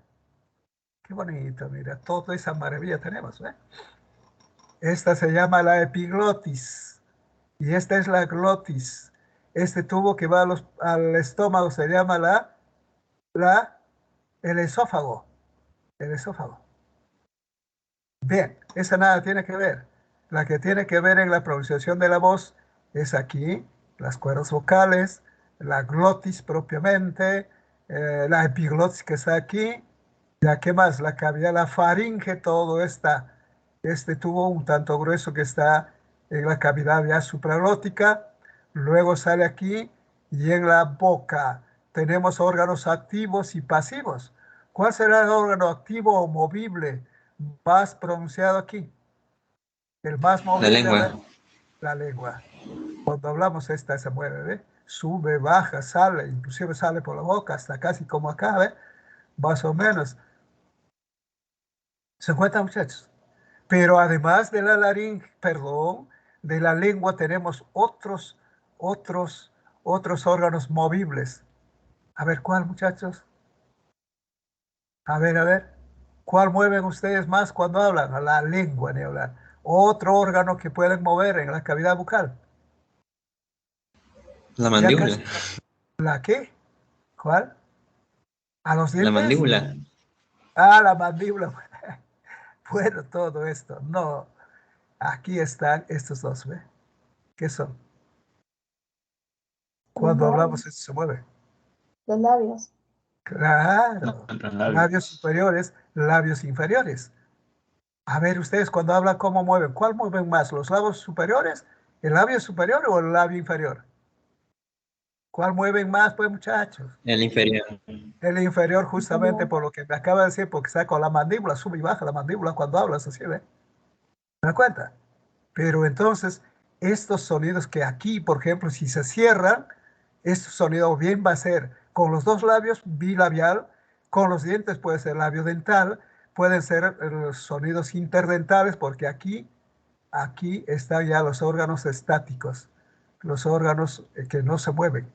Qué bonito, mira, toda esa maravilla tenemos, ¿ve? Esta se llama la epiglotis y esta es la glotis. Este tubo que va al estómago se llama el esófago. El esófago. Bien, esa nada tiene que ver. La que tiene que ver en la pronunciación de la voz es aquí, las cuerdas vocales, la glotis propiamente, la epiglotis que está aquí, ya que más, la cavidad, la faringe, todo este tubo un tanto grueso que está en la cavidad ya supraglótica, luego sale aquí y en la boca tenemos órganos activos y pasivos. ¿Cuál será el órgano activo o movible más pronunciado aquí? El más movible, La lengua. a ver, la lengua. Cuando hablamos esta se mueve, ¿ve? Sube, baja, sale, inclusive sale por la boca, hasta casi como acá, ¿ve? Más o menos. ¿Se encuentran, muchachos? Pero además de la laringe, perdón, de la lengua tenemos otros, otros órganos movibles. A ver, ¿cuál, muchachos? A ver. ¿Cuál mueven ustedes más cuando hablan? A la lengua, ni hablar. Otro órgano que pueden mover en la cavidad bucal. La Ya mandíbula. casi. ¿La qué? ¿Cuál? ¿A los La dientes? mandíbula. Ah, la mandíbula. Bueno, todo esto. No. Aquí están estos dos, ¿ve? ¿Qué son? Los Cuando hablamos, labios. esto se mueve. Los labios. Claro. Los Labios labios. superiores, labios inferiores. A ver, ustedes cuando hablan, ¿cómo mueven? ¿Cuál mueven más? ¿Los labios superiores? ¿El labio superior o el labio inferior? ¿Cuál mueven más, pues, muchachos? El inferior. El inferior, justamente Inferior. por lo que me acaba de decir, porque está con la mandíbula, sube y baja la mandíbula cuando hablas, así, ¿ve? ¿Me da cuenta? Pero entonces, estos sonidos que aquí, por ejemplo, si se cierran, este sonido bien va a ser con los dos labios bilabial, con los dientes puede ser labio dental, pueden ser los sonidos interdentales, porque aquí están ya los órganos estáticos, los órganos que no se mueven.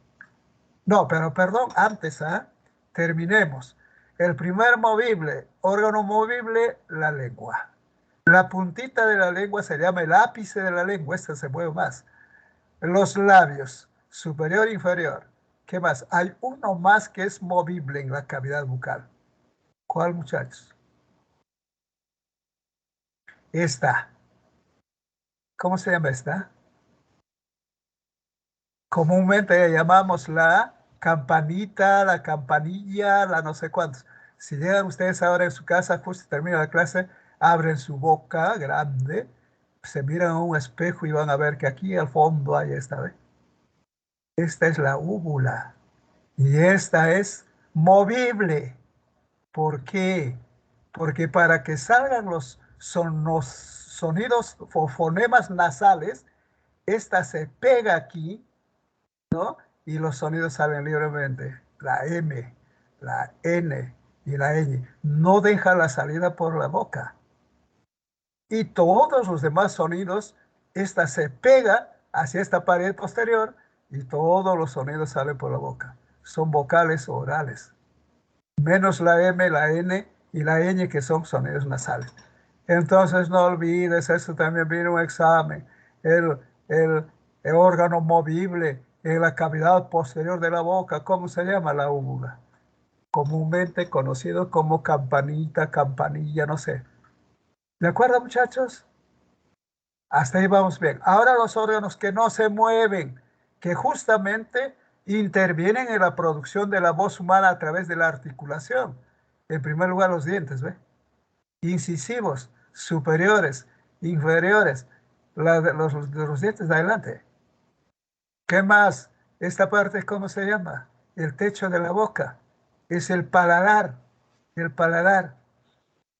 No, pero perdón, antes, ¿ah? Terminemos. El primer movible, órgano movible, la lengua. La puntita de la lengua se llama el ápice de la lengua, esta se mueve más. Los labios, superior e inferior. ¿Qué más? Hay uno más que es movible en la cavidad bucal. ¿Cuál, muchachos? Esta. ¿Cómo se llama esta? Comúnmente la llamamos la campanita, la campanilla, la no sé cuántos. Si llegan ustedes ahora en su casa, justo termina la clase, abren su boca grande, se miran a un espejo y van a ver que aquí al fondo hay esta, ¿ve? Esta es la úvula y esta es movible. ¿Por qué? Porque para que salgan los sonidos o fonemas nasales, esta se pega aquí, ¿no? Y los sonidos salen libremente. La M, la N y la ñ. No deja la salida por la boca. Y todos los demás sonidos, esta se pega hacia esta pared posterior y todos los sonidos salen por la boca. Son vocales orales. Menos la M, la N y la ñ que son sonidos nasales. Entonces no olvides, eso también viene un examen. El, el, el órgano movible en la cavidad posterior de la boca, ¿cómo se llama? La úvula. Comúnmente conocido como campanita, campanilla, no sé. ¿De acuerdo, muchachos? Hasta ahí vamos bien. Ahora los órganos que no se mueven, que justamente intervienen en la producción de la voz humana a través de la articulación. En primer lugar, los dientes, ¿ve? Incisivos, superiores, inferiores, los dientes de adelante. ¿Qué más? Esta parte, ¿cómo se llama? El techo de la boca. Es el paladar. El paladar.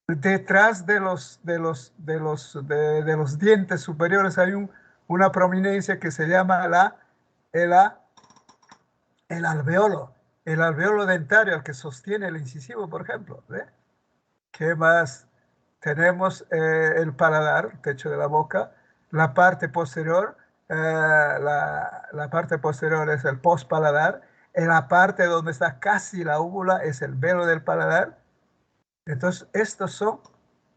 Detrás de los dientes superiores hay una prominencia que se llama el, el alveolo dentario, el que sostiene el incisivo, por ejemplo. ¿Ve? ¿Qué más? Tenemos el paladar, el techo de la boca, la parte posterior, la parte posterior es el postpaladar, en la parte donde está casi la úvula es el velo del paladar. Entonces, estos son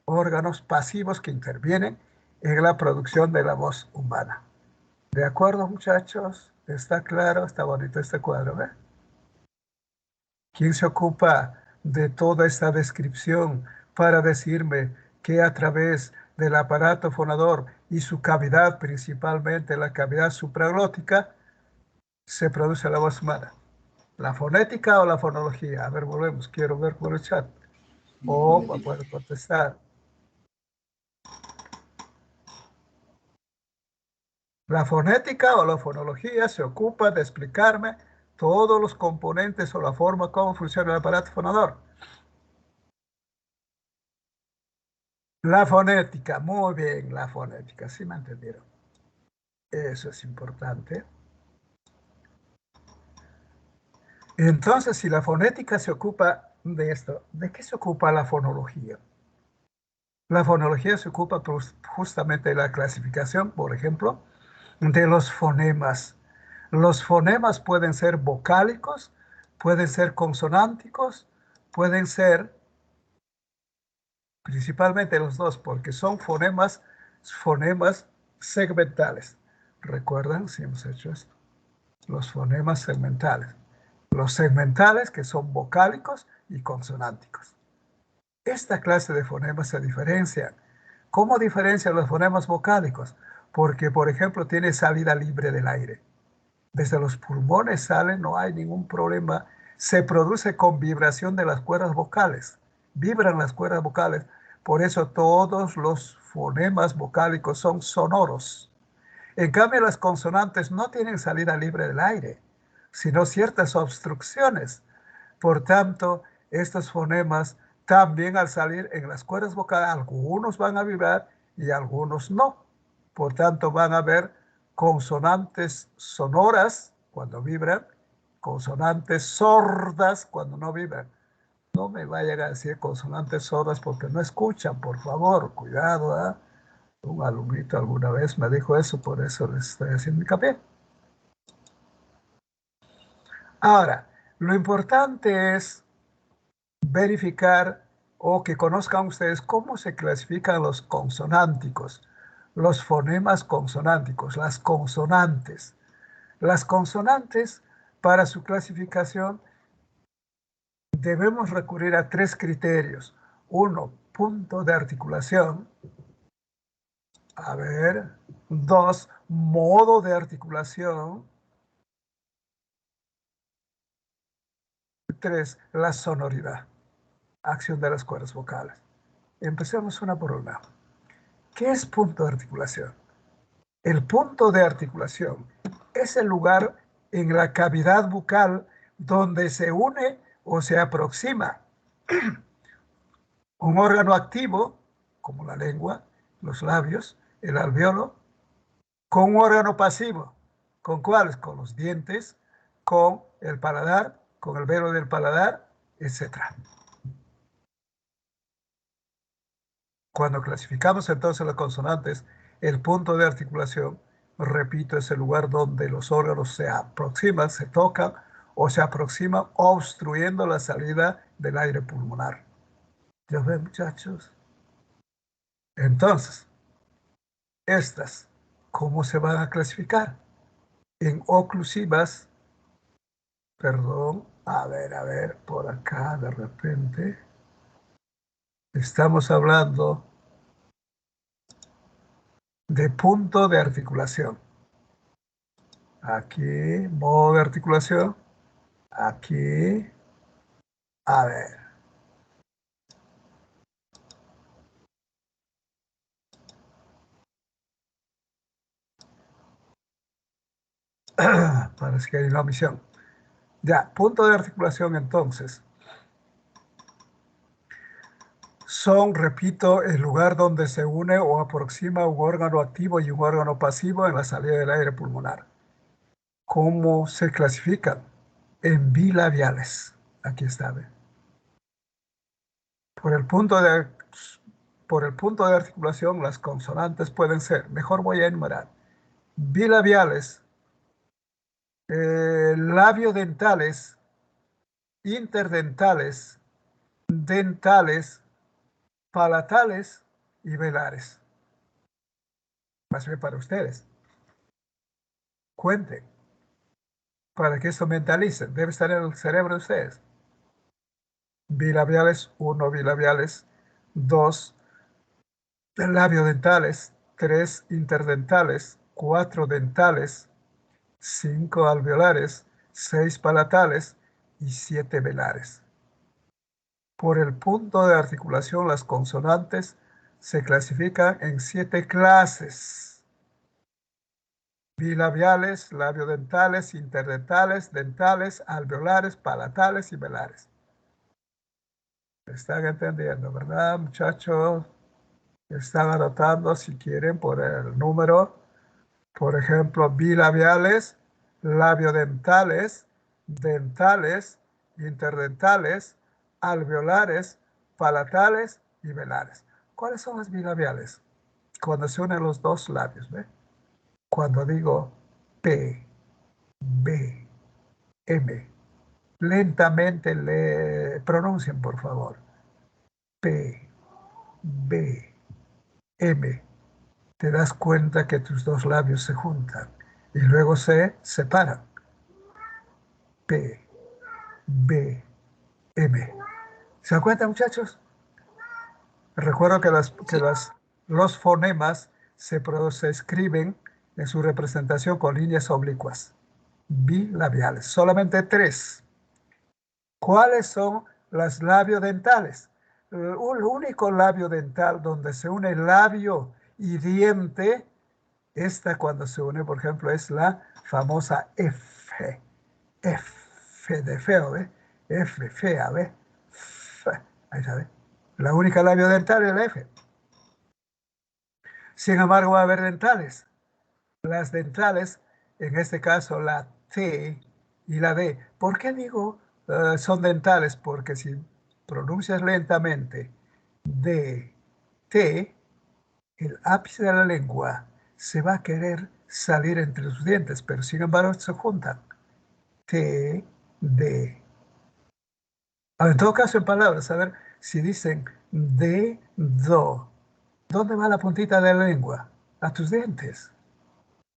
órganos pasivos que intervienen en la producción de la voz humana. ¿De acuerdo, muchachos? ¿Está claro? Está bonito este cuadro, ¿ve? ¿Quién se ocupa de toda esta descripción para decirme que a través del aparato fonador y su cavidad, principalmente la cavidad supraglótica, se produce la voz humana? ¿La fonética o la fonología? A ver, volvemos. Quiero ver por el chat. O para poder contestar. La fonética o la fonología se ocupa de explicarme todos los componentes o la forma como funciona el aparato fonador. La fonética, muy bien, la fonética, ¿sí me entendieron? Eso es importante. Entonces, si la fonética se ocupa de esto, ¿de qué se ocupa la fonología? La fonología se ocupa justamente de la clasificación, por ejemplo, de los fonemas. Los fonemas pueden ser vocálicos, pueden ser consonánticos, pueden ser principalmente los dos, porque son fonemas segmentales. ¿Recuerdan si hemos hecho esto? Los fonemas segmentales. Los segmentales que son vocálicos y consonánticos. Esta clase de fonemas se diferencian. ¿Cómo diferencian los fonemas vocálicos? Porque, por ejemplo, tiene salida libre del aire. Desde los pulmones sale, no hay ningún problema. Se produce con vibración de las cuerdas vocales. Vibran las cuerdas vocales. Por eso todos los fonemas vocálicos son sonoros. En cambio, las consonantes no tienen salida libre del aire, sino ciertas obstrucciones. Por tanto, estos fonemas también al salir en las cuerdas vocales, algunos van a vibrar y algunos no. Por tanto, van a haber consonantes sonoras cuando vibran, consonantes sordas cuando no vibran. No me vayan a decir consonantes sordas porque no escuchan, por favor, cuidado. ¿Eh? Un alumnito alguna vez me dijo eso, por eso les estoy haciendo hincapié. Ahora, lo importante es verificar o que conozcan ustedes cómo se clasifican los consonánticos, los fonemas consonánticos, las consonantes. Las consonantes, para su clasificación, debemos recurrir a tres criterios. Uno, punto de articulación. A ver. Dos, modo de articulación. Tres, la sonoridad, acción de las cuerdas vocales. Empecemos una por una. ¿Qué es punto de articulación? El punto de articulación es el lugar en la cavidad bucal donde se une o se aproxima un órgano activo, como la lengua, los labios, el alveolo, con un órgano pasivo. ¿Con cuáles? Con los dientes, con el paladar, con el velo del paladar, etc. Cuando clasificamos entonces las consonantes, el punto de articulación, repito, es el lugar donde los órganos se aproximan, se tocan o se aproximan obstruyendo la salida del aire pulmonar. ¿Ya ven, muchachos? Entonces, estas, ¿cómo se van a clasificar? En oclusivas, perdón, a ver, por acá de repente, estamos hablando de punto de articulación. Aquí, modo de articulación. Aquí, a ver. Parece que hay una omisión. Ya, punto de articulación entonces. Son, repito, el lugar donde se une o aproxima un órgano activo y un órgano pasivo en la salida del aire pulmonar. ¿Cómo se clasifican? En bilabiales. Aquí está. ¿Ve? Por el punto de articulación, las consonantes pueden ser, mejor voy a enumerar, bilabiales, labiodentales, interdentales, dentales, palatales y velares. Más bien para ustedes. Cuenten, para que esto mentalicen. Debe estar en el cerebro de ustedes. Bilabiales, 1, bilabiales, 2, labiodentales, 3, interdentales, 4, dentales, 5, alveolares, 6, palatales y 7, velares. Por el punto de articulación, las consonantes se clasifican en 7 clases: bilabiales, labiodentales, interdentales, dentales, alveolares, palatales y velares. ¿Me están entendiendo, verdad, muchachos? Están anotando, si quieren, por el número. Por ejemplo, bilabiales, labiodentales, dentales, interdentales, alveolares, palatales y velares. ¿Cuáles son las bilabiales? Cuando se unen los dos labios, ¿ve? Cuando digo P, B, M. Lentamente le pronuncien, por favor. P, B, M. Te das cuenta que tus dos labios se juntan y luego se separan. P, B, M. ¿Se dan cuenta, muchachos? Recuerdo que Sí. los fonemas se escriben en su representación con líneas oblicuas, bilabiales. Solamente tres. ¿Cuáles son las labiodentales? El único labio dental donde se une labio y diente, esta cuando se une, por ejemplo, es la famosa F. F de feo, ¿ve? F, fea, ¿ve? F. Ahí está, ¿ve? La única labio dental es la F. Sin embargo, va a haber dentales. Las dentales, en este caso la T y la D. ¿Por qué digo son dentales? Porque si pronuncias lentamente D, T, el ápice de la lengua se va a querer salir entre los dientes, pero sin embargo se juntan. T, D. En todo caso, en palabras, a ver, si dicen D, do, ¿dónde va la puntita de la lengua? A tus dientes,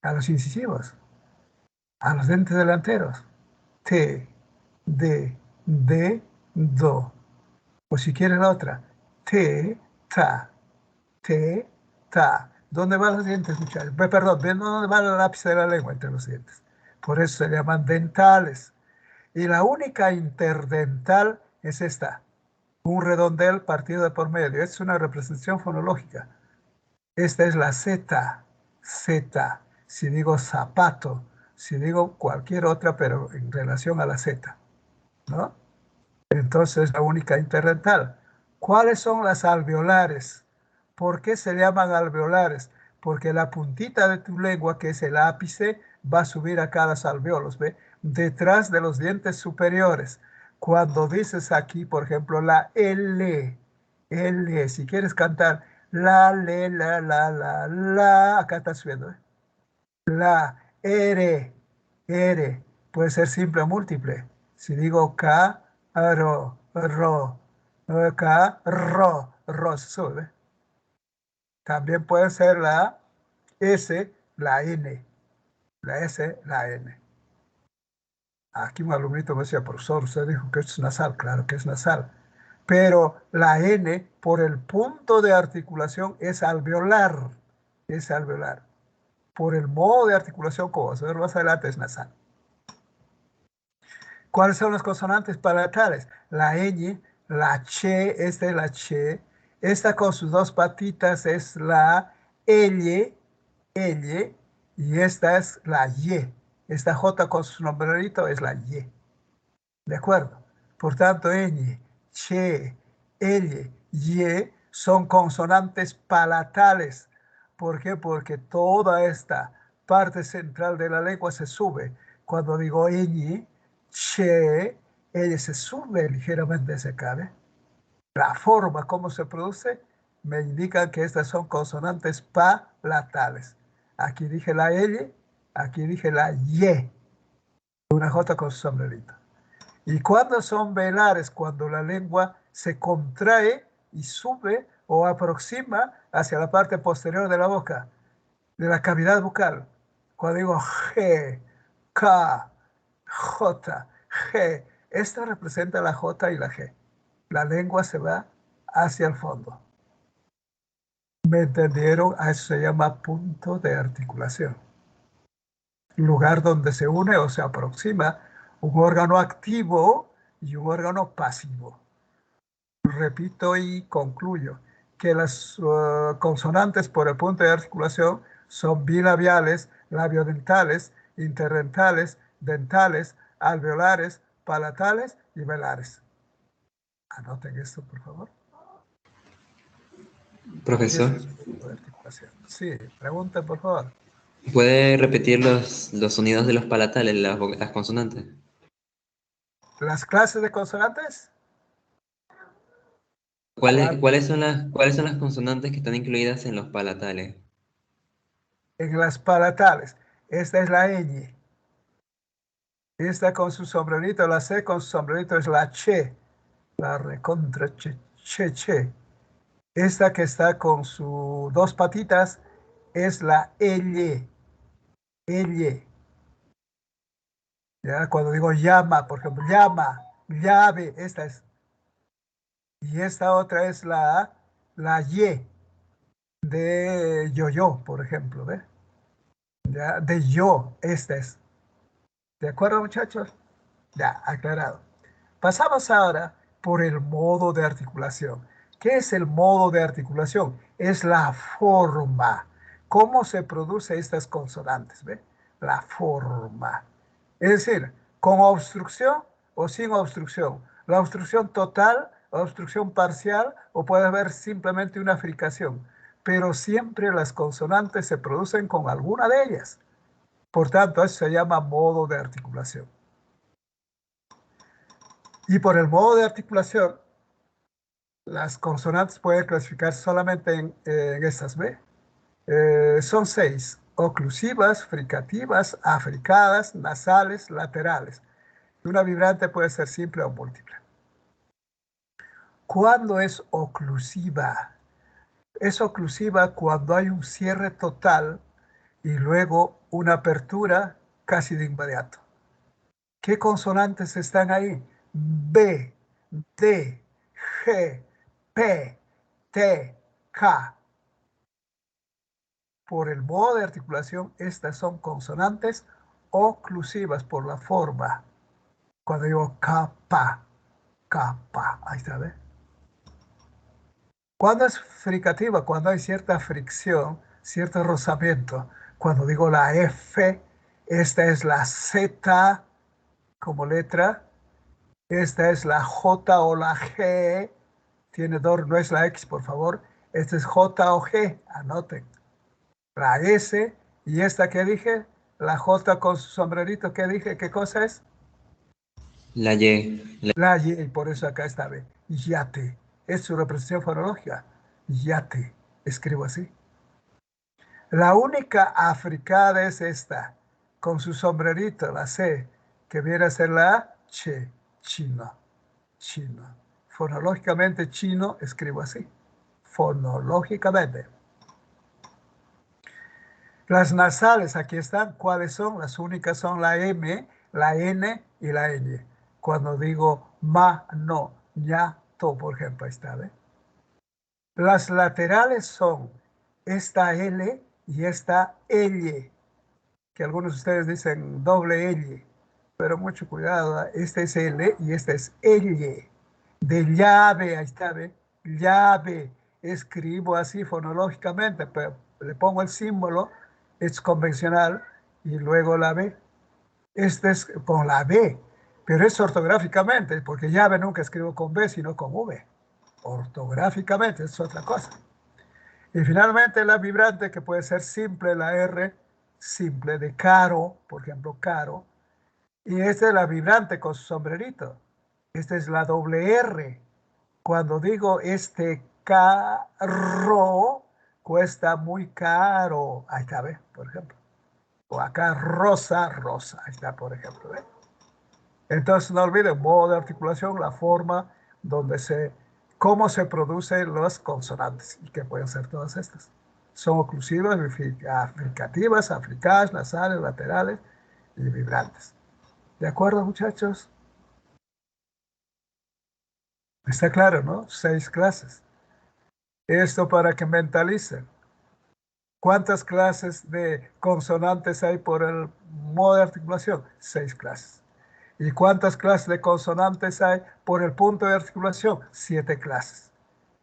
a los incisivos, a los dientes delanteros. T, D, D, do. O si quieres la otra, T, ta, T, ta. ¿Dónde van los dientes, muchachos? Perdón, ¿dónde va el ápice de la lengua entre los dientes? Por eso se llaman dentales. Y la única interdental es esta, un redondel partido de por medio. Es una representación fonológica. Esta es la Z, Z. Si digo zapato, si digo cualquier otra, pero en relación a la Z, ¿no? Entonces, la única interdental. ¿Cuáles son las alveolares? ¿Por qué se llaman alveolares? Porque la puntita de tu lengua, que es el ápice, va a subir a cada alveolos, ¿ve? Detrás de los dientes superiores. Cuando dices aquí, por ejemplo, la L, L, si quieres cantar la, le, la, acá está subiendo, ¿eh? La, R, puede ser simple o múltiple. Si digo K, ro, K, ro, se sube. También puede ser la S, la N, la S, la N. Aquí un alumnito me decía, profesor, usted dijo que es nasal, claro que es nasal. Pero la N, por el punto de articulación, es alveolar. Es alveolar. Por el modo de articulación, como vas a ver más adelante, es nasal. ¿Cuáles son las consonantes palatales? La ñ, la che, esta es la che. Esta con sus dos patitas es la L, y esta es la Y. Esta J con su nombrerito es la Y. ¿De acuerdo? Por tanto, ñ, che, L, Y son consonantes palatales. ¿Por qué? Porque toda esta parte central de la lengua se sube. Cuando digo ñ, che, ella se sube ligeramente, se cabe. La forma como se produce me indica que estas son consonantes palatales. Aquí dije la L, aquí dije la Y, una J con su sombrerito. ¿Y cuándo son velares? Cuando la lengua se contrae y sube o aproxima hacia la parte posterior de la boca, de la cavidad bucal. Cuando digo G, K, J, G, esta representa la J y la G. La lengua se va hacia el fondo. ¿Me entendieron? A eso se llama punto de articulación. Lugar donde se une o se aproxima un órgano activo y un órgano pasivo. Repito y concluyo que las consonantes por el punto de articulación son bilabiales, labiodentales, interdentales, dentales, alveolares, palatales y velares. Anoten esto, por favor. Profesor, ¿Qué es el modo de articulación? Sí, pregunta por favor. ¿puede repetir los sonidos de los palatales, las consonantes? Las clases de consonantes, ¿Cuáles, cuando cuáles son las consonantes que están incluidas en los palatales? en las palatales, esta es la ñ. Esta con su sombrerito, la C con su sombrerito es la che, la recontra che, che, che. Esta que está con sus dos patitas es la L, L. ¿Ya? Cuando digo llama, por ejemplo, llama, llave, esta es. Y esta otra es la Y de yo, por ejemplo, ¿ve? ¿Ya? De yo, esta es. ¿De acuerdo, muchachos? Ya, aclarado. Pasamos ahora por el modo de articulación. ¿Qué es el modo de articulación? Es la forma. ¿Cómo se producen estas consonantes? ¿Ve? La forma. Es decir, con obstrucción o sin obstrucción. La obstrucción total, la obstrucción parcial o puede haber simplemente una fricación. Pero siempre las consonantes se producen con alguna de ellas. Por tanto, eso se llama modo de articulación. Y por el modo de articulación, las consonantes pueden clasificar solamente en estas, ¿ve? Son 6: oclusivas, fricativas, africadas, nasales, laterales. Una vibrante puede ser simple o múltiple. ¿Cuándo es oclusiva? Es oclusiva cuando hay un cierre total y luego una apertura casi de inmediato. ¿Qué consonantes están ahí? B, D, G, P, T, K. Por el modo de articulación, estas son consonantes oclusivas por la forma. Cuando digo capa, capa, ahí está, ¿ve? Cuando es fricativa, cuando hay cierta fricción, cierto rozamiento. Cuando digo la F, esta es la Z como letra, esta es la J o la G, tiene dos, no es la X, por favor. Esta es J o G, anoten. La S, y esta que dije, la J con su sombrerito, ¿qué dije? ¿Qué cosa es? La Y. La Y, y por eso acá está, ¿ve? Yate. Es su representación fonológica. Yate. Escribo así. La única africada es esta, con su sombrerito, la C, que viene a ser la Che, chino, chino. Fonológicamente chino, escribo así. Fonológicamente. Las nasales, aquí están. ¿Cuáles son? Las únicas son la M, la N y la Ñ. Cuando digo ma, no, ña, to, por ejemplo, ahí está, ¿ve? Las laterales son esta L y esta L, que algunos de ustedes dicen doble L, pero mucho cuidado, ¿eh? Este es L y este es L. De llave, ahí está, ¿ve? Llave. Escribo así fonológicamente, pero le pongo el símbolo, es convencional, y luego la B. Este es con la B, pero es ortográficamente, porque llave nunca escribo con B, sino con V. Ortográficamente es otra cosa. Y finalmente la vibrante, que puede ser simple, la R, simple, de caro, por ejemplo, caro. Y esta es la vibrante con su sombrerito. Esta es la doble R. Cuando digo este carro, cuesta muy caro. Ahí está, ¿ve? Por ejemplo. O acá rosa, rosa. Ahí está, por ejemplo, ¿ve? Entonces no olviden, modo de articulación, la forma donde cómo se producen las consonantes y que pueden ser todas estas. Son oclusivas, fricativas, africadas, nasales, laterales y vibrantes. ¿De acuerdo, muchachos? Está claro, ¿no? 6 clases. Esto para que mentalicen. ¿Cuántas clases de consonantes hay por el modo de articulación? 6 clases. ¿Y cuántas clases de consonantes hay por el punto de articulación? 7 clases.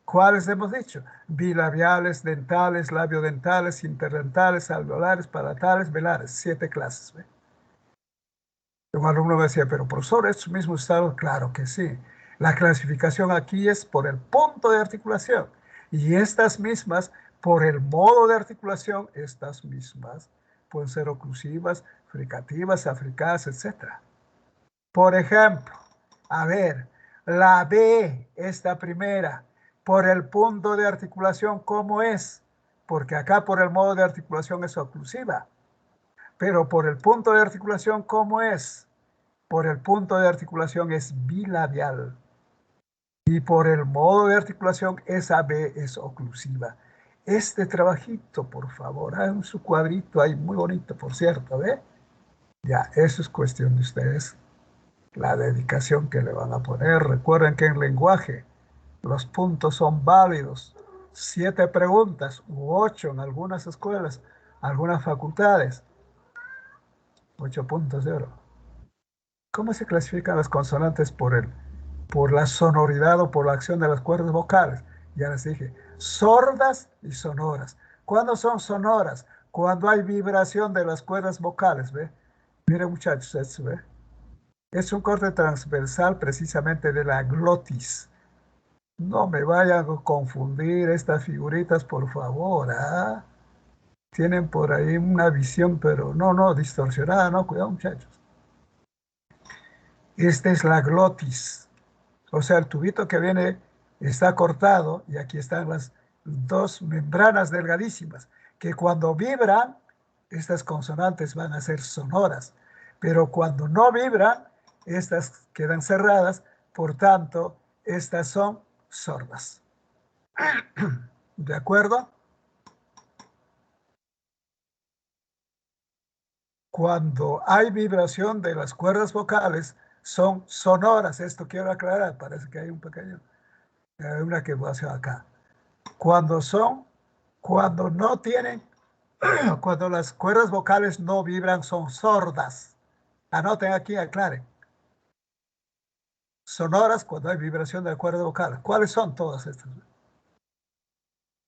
¿Cuáles hemos dicho? Bilabiales, dentales, labiodentales, interdentales, alveolares, palatales, velares. 7 clases. ¿Ve? Un alumno me decía, pero profesor, ¿es su mismo estado? Claro que sí. La clasificación aquí es por el punto de articulación. Y estas mismas, por el modo de articulación, estas mismas pueden ser oclusivas, fricativas, africadas, etc. Por ejemplo, a ver, la B, esta primera, por el punto de articulación, ¿cómo es? Porque acá por el modo de articulación es oclusiva. Pero por el punto de articulación, ¿cómo es? Por el punto de articulación es bilabial. Y por el modo de articulación, esa B es oclusiva. Este trabajito, por favor, hagan su cuadrito ahí, muy bonito, por cierto, ¿ve? Ya, eso es cuestión de ustedes, la dedicación que le van a poner. Recuerden que en lenguaje los puntos son válidos. 7 preguntas u 8 en algunas escuelas, algunas facultades. 8 puntos de oro. ¿Cómo se clasifican las consonantes por la sonoridad o por la acción de las cuerdas vocales? Ya les dije, sordas y sonoras. ¿Cuándo son sonoras? Cuando hay vibración de las cuerdas vocales, ¿ve? Miren muchachos, esto, ¿ve? Es un corte transversal precisamente de la glotis. No me vayan a confundir estas figuritas, por favor, ¿ah? Tienen por ahí una visión, pero no, distorsionada, no, cuidado muchachos. Esta es la glotis. O sea, el tubito que viene está cortado y aquí están las dos membranas delgadísimas que cuando vibran, estas consonantes van a ser sonoras, pero cuando no vibran, estas quedan cerradas, por tanto, estas son sordas. ¿De acuerdo? Cuando hay vibración de las cuerdas vocales, son sonoras. Esto quiero aclarar, parece que hay una equivocación acá. Cuando no tienen, cuando las cuerdas vocales no vibran, son sordas. Anoten aquí, aclaren. Sonoras cuando hay vibración de la cuerda vocal. ¿Cuáles son todas estas?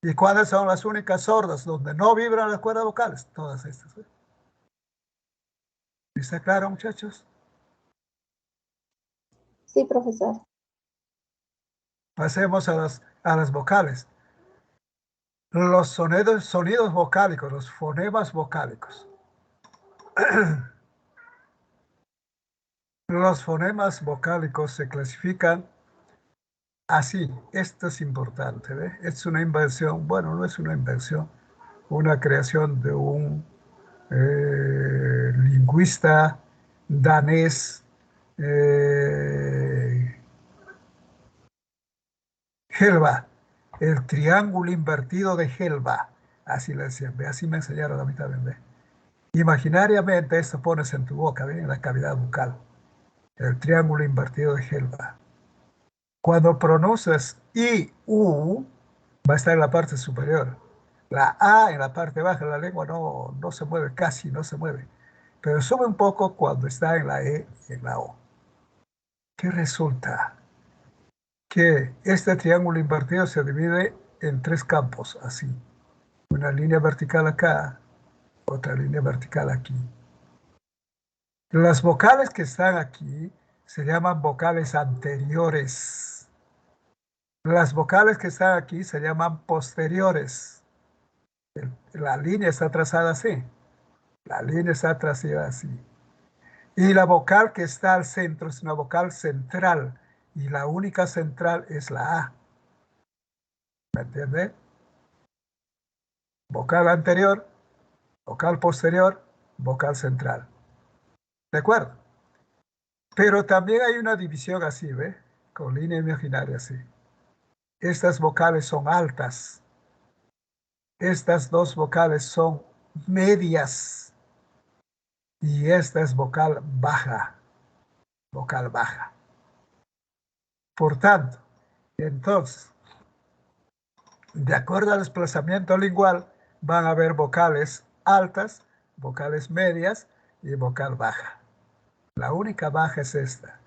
¿Y cuáles son las únicas sordas donde no vibran las cuerdas vocales? Todas estas. ¿Está claro, muchachos? Sí, profesor. Pasemos a las vocales. Los sonidos vocálicos, los fonemas vocálicos. Los fonemas vocálicos se clasifican así. Esto es importante, ¿ve? Es una invención, bueno, no es una invención, una creación de un lingüista danés, Helva, el triángulo invertido de Helva, así le decían, ¿ve? Así me enseñaron a mí también, ¿ve? Imaginariamente esto pones en tu boca, ¿ve? En la cavidad bucal, el triángulo invertido de Helva. Cuando pronuncias I, U, va a estar en la parte superior. La A en la parte baja de la lengua no se mueve, casi no se mueve. Pero sube un poco cuando está en la E y en la O. ¿Qué resulta? Que este triángulo invertido se divide en 3 campos, así. Una línea vertical acá, otra línea vertical aquí. Las vocales que están aquí se llaman vocales anteriores. Las vocales que están aquí se llaman posteriores. La línea está trazada así. La línea está trazada así. Y la vocal que está al centro es una vocal central. Y la única central es la A. ¿Me entiende? Vocal anterior, vocal posterior, vocal central. ¿De acuerdo? Pero también hay una división así, ¿ve? Con línea imaginaria así. Estas vocales son altas. Estas dos vocales son medias. Y esta es vocal baja. Vocal baja. Por tanto, entonces, de acuerdo al desplazamiento lingual, van a haber vocales altas, vocales medias y vocal baja. La única baja es esta.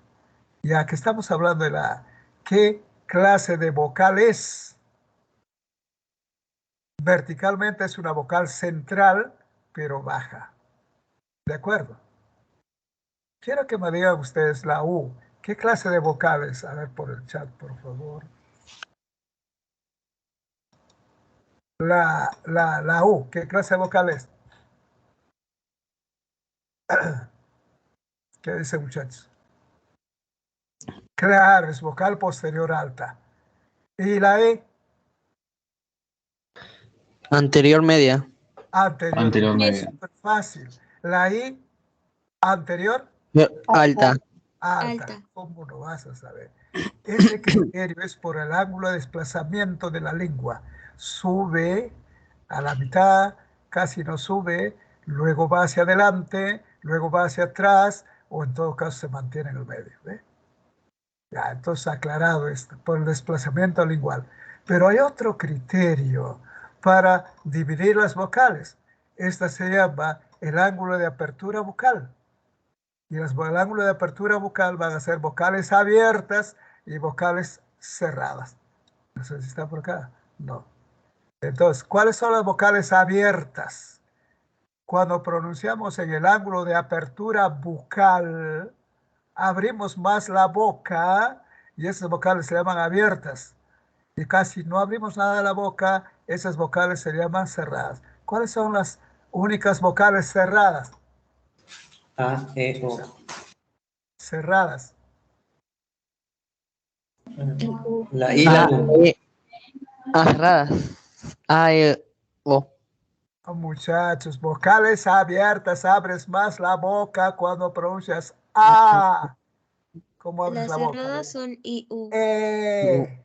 Ya que estamos hablando de la ¿qué clase de vocal es? Verticalmente es una vocal central, pero baja. ¿De acuerdo? Quiero que me digan ustedes la U. ¿Qué clase de vocales? A ver por el chat, por favor. La U, ¿qué clase de vocal es? ¿Qué dicen, muchachos? Claro, es vocal posterior alta. ¿Y la E? Anterior media. Anterior. Anterior Es media. súper fácil. La I, anterior, Alta. alta. Alta. ¿Cómo lo vas a saber? Este criterio es por el ángulo de desplazamiento de la lengua. Sube a la mitad, casi no sube, luego va hacia adelante, luego va hacia atrás, o en todo caso se mantiene en el medio. ¿Ve? Ya, entonces aclarado esto, por el desplazamiento lingual. Pero hay otro criterio para dividir las vocales. Esta se llama el ángulo de apertura vocal. Y el ángulo de apertura vocal van a ser vocales abiertas y vocales cerradas. No sé si está por acá. No. Entonces, ¿cuáles son las vocales abiertas? Cuando pronunciamos en el ángulo de apertura bucal, abrimos más la boca y esas vocales se llaman abiertas. Y casi no abrimos nada de la boca, esas vocales se llaman cerradas. ¿Cuáles son las únicas vocales cerradas? A, E, O. Cerradas. La I, la A, U. E, cerradas. A, E, O. Oh, muchachos, vocales abiertas, abres más la boca cuando pronuncias A. ¿Cómo abres Las la boca? cerradas son I, U. E,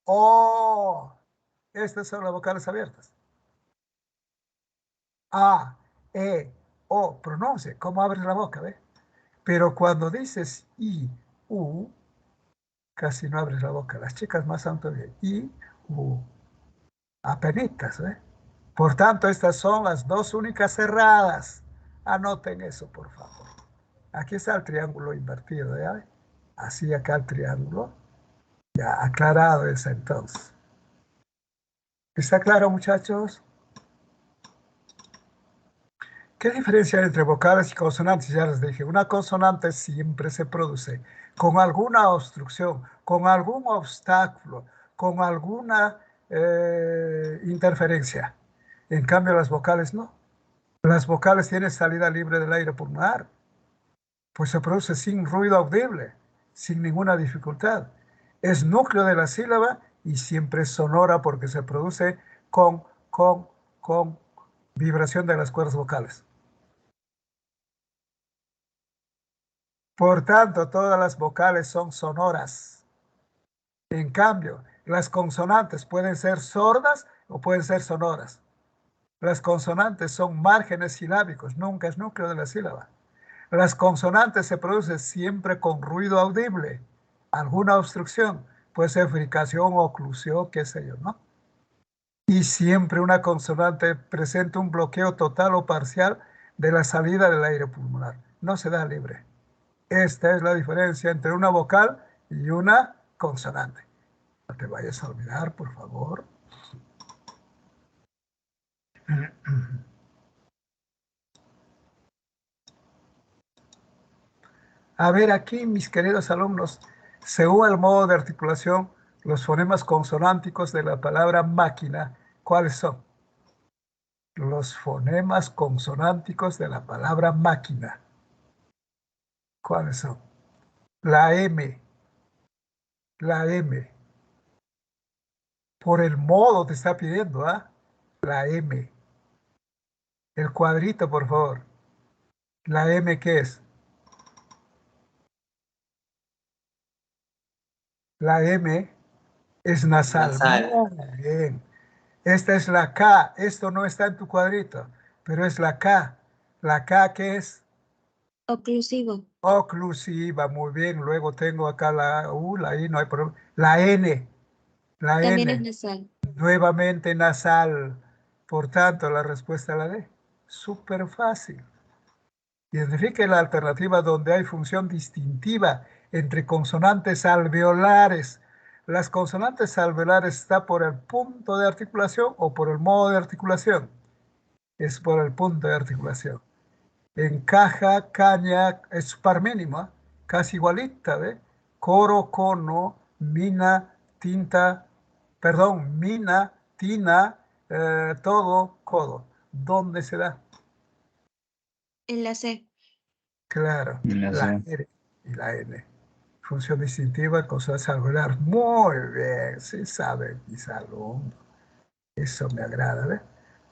O. Estas son las vocales abiertas. A, E, O. Pronuncie. ¿Cómo abres la boca? ¿Ve? Pero cuando dices I, U, casi no abres la boca. Las chicas más son todavía. I, U. Apenitas, ¿ve? Por tanto, estas son las dos únicas cerradas. Anoten eso, por favor. Aquí está el triángulo invertido, ¿ya? Así acá el triángulo. Ya aclarado eso entonces. ¿Está claro, muchachos? ¿Qué diferencia hay entre vocales y consonantes? Ya les dije, una consonante siempre se produce con alguna obstrucción, con algún obstáculo, con alguna interferencia. En cambio, las vocales no. Las vocales tienen salida libre del aire pulmonar, pues se produce sin ruido audible, sin ninguna dificultad. Es núcleo de la sílaba y siempre es sonora porque se produce con vibración de las cuerdas vocales. Por tanto, todas las vocales son sonoras. En cambio, las consonantes pueden ser sordas o pueden ser sonoras. Las consonantes son márgenes silábicos, nunca es núcleo de la sílaba. Las consonantes se producen siempre con ruido audible, alguna obstrucción, puede ser fricación, oclusión, qué sé yo, ¿no? Y siempre una consonante presenta un bloqueo total o parcial de la salida del aire pulmonar, no se da libre. Esta es la diferencia entre una vocal y una consonante. No te vayas a olvidar, por favor. A ver, aquí, mis queridos alumnos, según el modo de articulación, los fonemas consonánticos de la palabra máquina, ¿cuáles son? Los fonemas consonánticos de la palabra máquina. ¿Cuáles son? La M. La M. Por el modo te está pidiendo, ¿ah? La M. El cuadrito, por favor. ¿La M qué es? La M es nasal. Nasal. Muy bien. Esta es la K. Esto no está en tu cuadrito, pero es la K. ¿La K qué es? Oclusivo. Oclusiva. Muy bien. Luego tengo acá la U, la I, no hay problema. La N. La También es N. nasal. Nuevamente nasal. Por tanto, la respuesta es la D. Súper fácil. Identifique la alternativa donde hay función distintiva entre consonantes alveolares. Las consonantes alveolares están por el punto de articulación o por el modo de articulación. Es por el punto de articulación. Encaja, caña, es par mínima, casi igualita, ¿ve? Coro, cono, mina, tinta, perdón, mina, tina, todo, codo. ¿Dónde se da? En la C. Claro, En la la C. R y la N. Función distintiva, consonante alveolar. Muy bien, sí saben mis alumnos. Eso me agrada, ¿ves?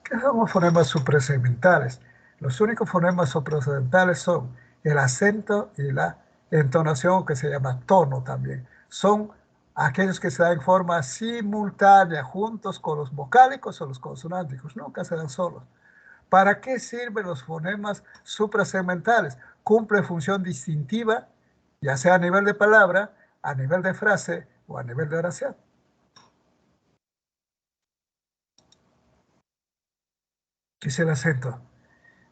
¿Qué son los fonemas suprasegmentales? Los únicos fonemas suprasegmentales son el acento y la entonación, que se llama tono también. Son aquellos que se dan en forma simultánea, juntos con los vocálicos o los consonánticos, nunca se dan solos. ¿Para qué sirven los fonemas suprasegmentales? Cumple función distintiva, ya sea a nivel de palabra, a nivel de frase o a nivel de oración. ¿Qué es el acento?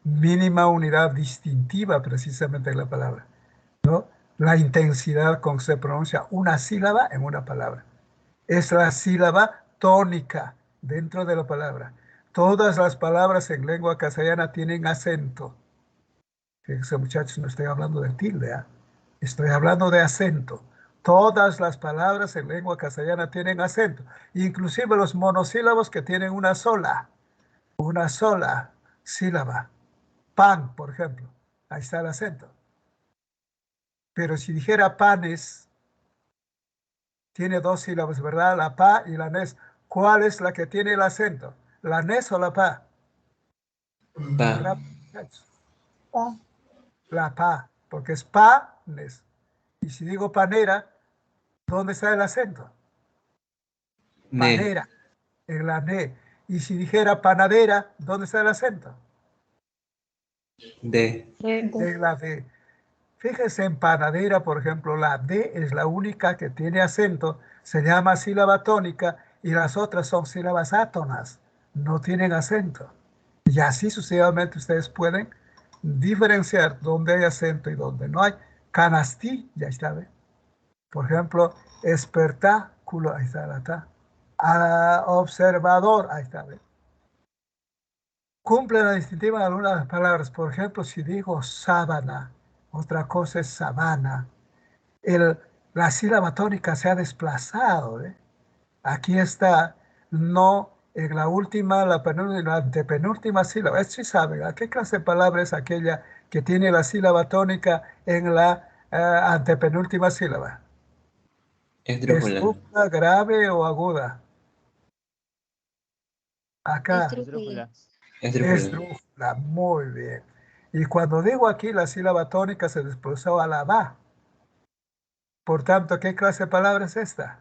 Mínima unidad distintiva precisamente en la palabra, ¿no? La intensidad con que se pronuncia una sílaba en una palabra. Es la sílaba tónica dentro de la palabra. Todas las palabras en lengua castellana tienen acento. Fíjense, muchachos, no estoy hablando de tilde, ¿eh? Estoy hablando de acento. Todas las palabras en lengua castellana tienen acento, inclusive los monosílabos que tienen una sola sílaba. Pan, por ejemplo, ahí está el acento. Pero si dijera panes, tiene dos sílabas, ¿verdad? La pa y la nes. ¿Cuál es la que tiene el acento? ¿La nes o la pa? Pa. Pa. La pa, porque es panes. Y si digo panera, ¿dónde está el acento? Ne. Panera, en la ne. Y si dijera panadera, ¿dónde está el acento? De. En la D. Fíjese, en panadera, por ejemplo, la D es la única que tiene acento, se llama sílaba tónica y las otras son sílabas átonas, no tienen acento. Y así sucesivamente ustedes pueden diferenciar dónde hay acento y dónde no hay. Canastí, ya está, ¿ve? Por ejemplo, espertáculo, ahí está la ta. Observador, ahí está, ¿ve? Cumple la distintiva en algunas palabras. Por ejemplo, si digo sábana, otra cosa es sabana. La sílaba tónica se ha desplazado, ¿eh? Aquí está, no en la última, la antepenúltima sílaba. Sí saben, ¿a qué clase de palabra es aquella que tiene la sílaba tónica en la antepenúltima sílaba? Esdrújula. ¿Esdrújula, grave o aguda? Acá, Esdrújula. Esdrújula. esdrújula, muy bien. Y cuando digo aquí la sílaba tónica se desplazó a la ba. Por tanto, ¿qué clase de palabra es esta?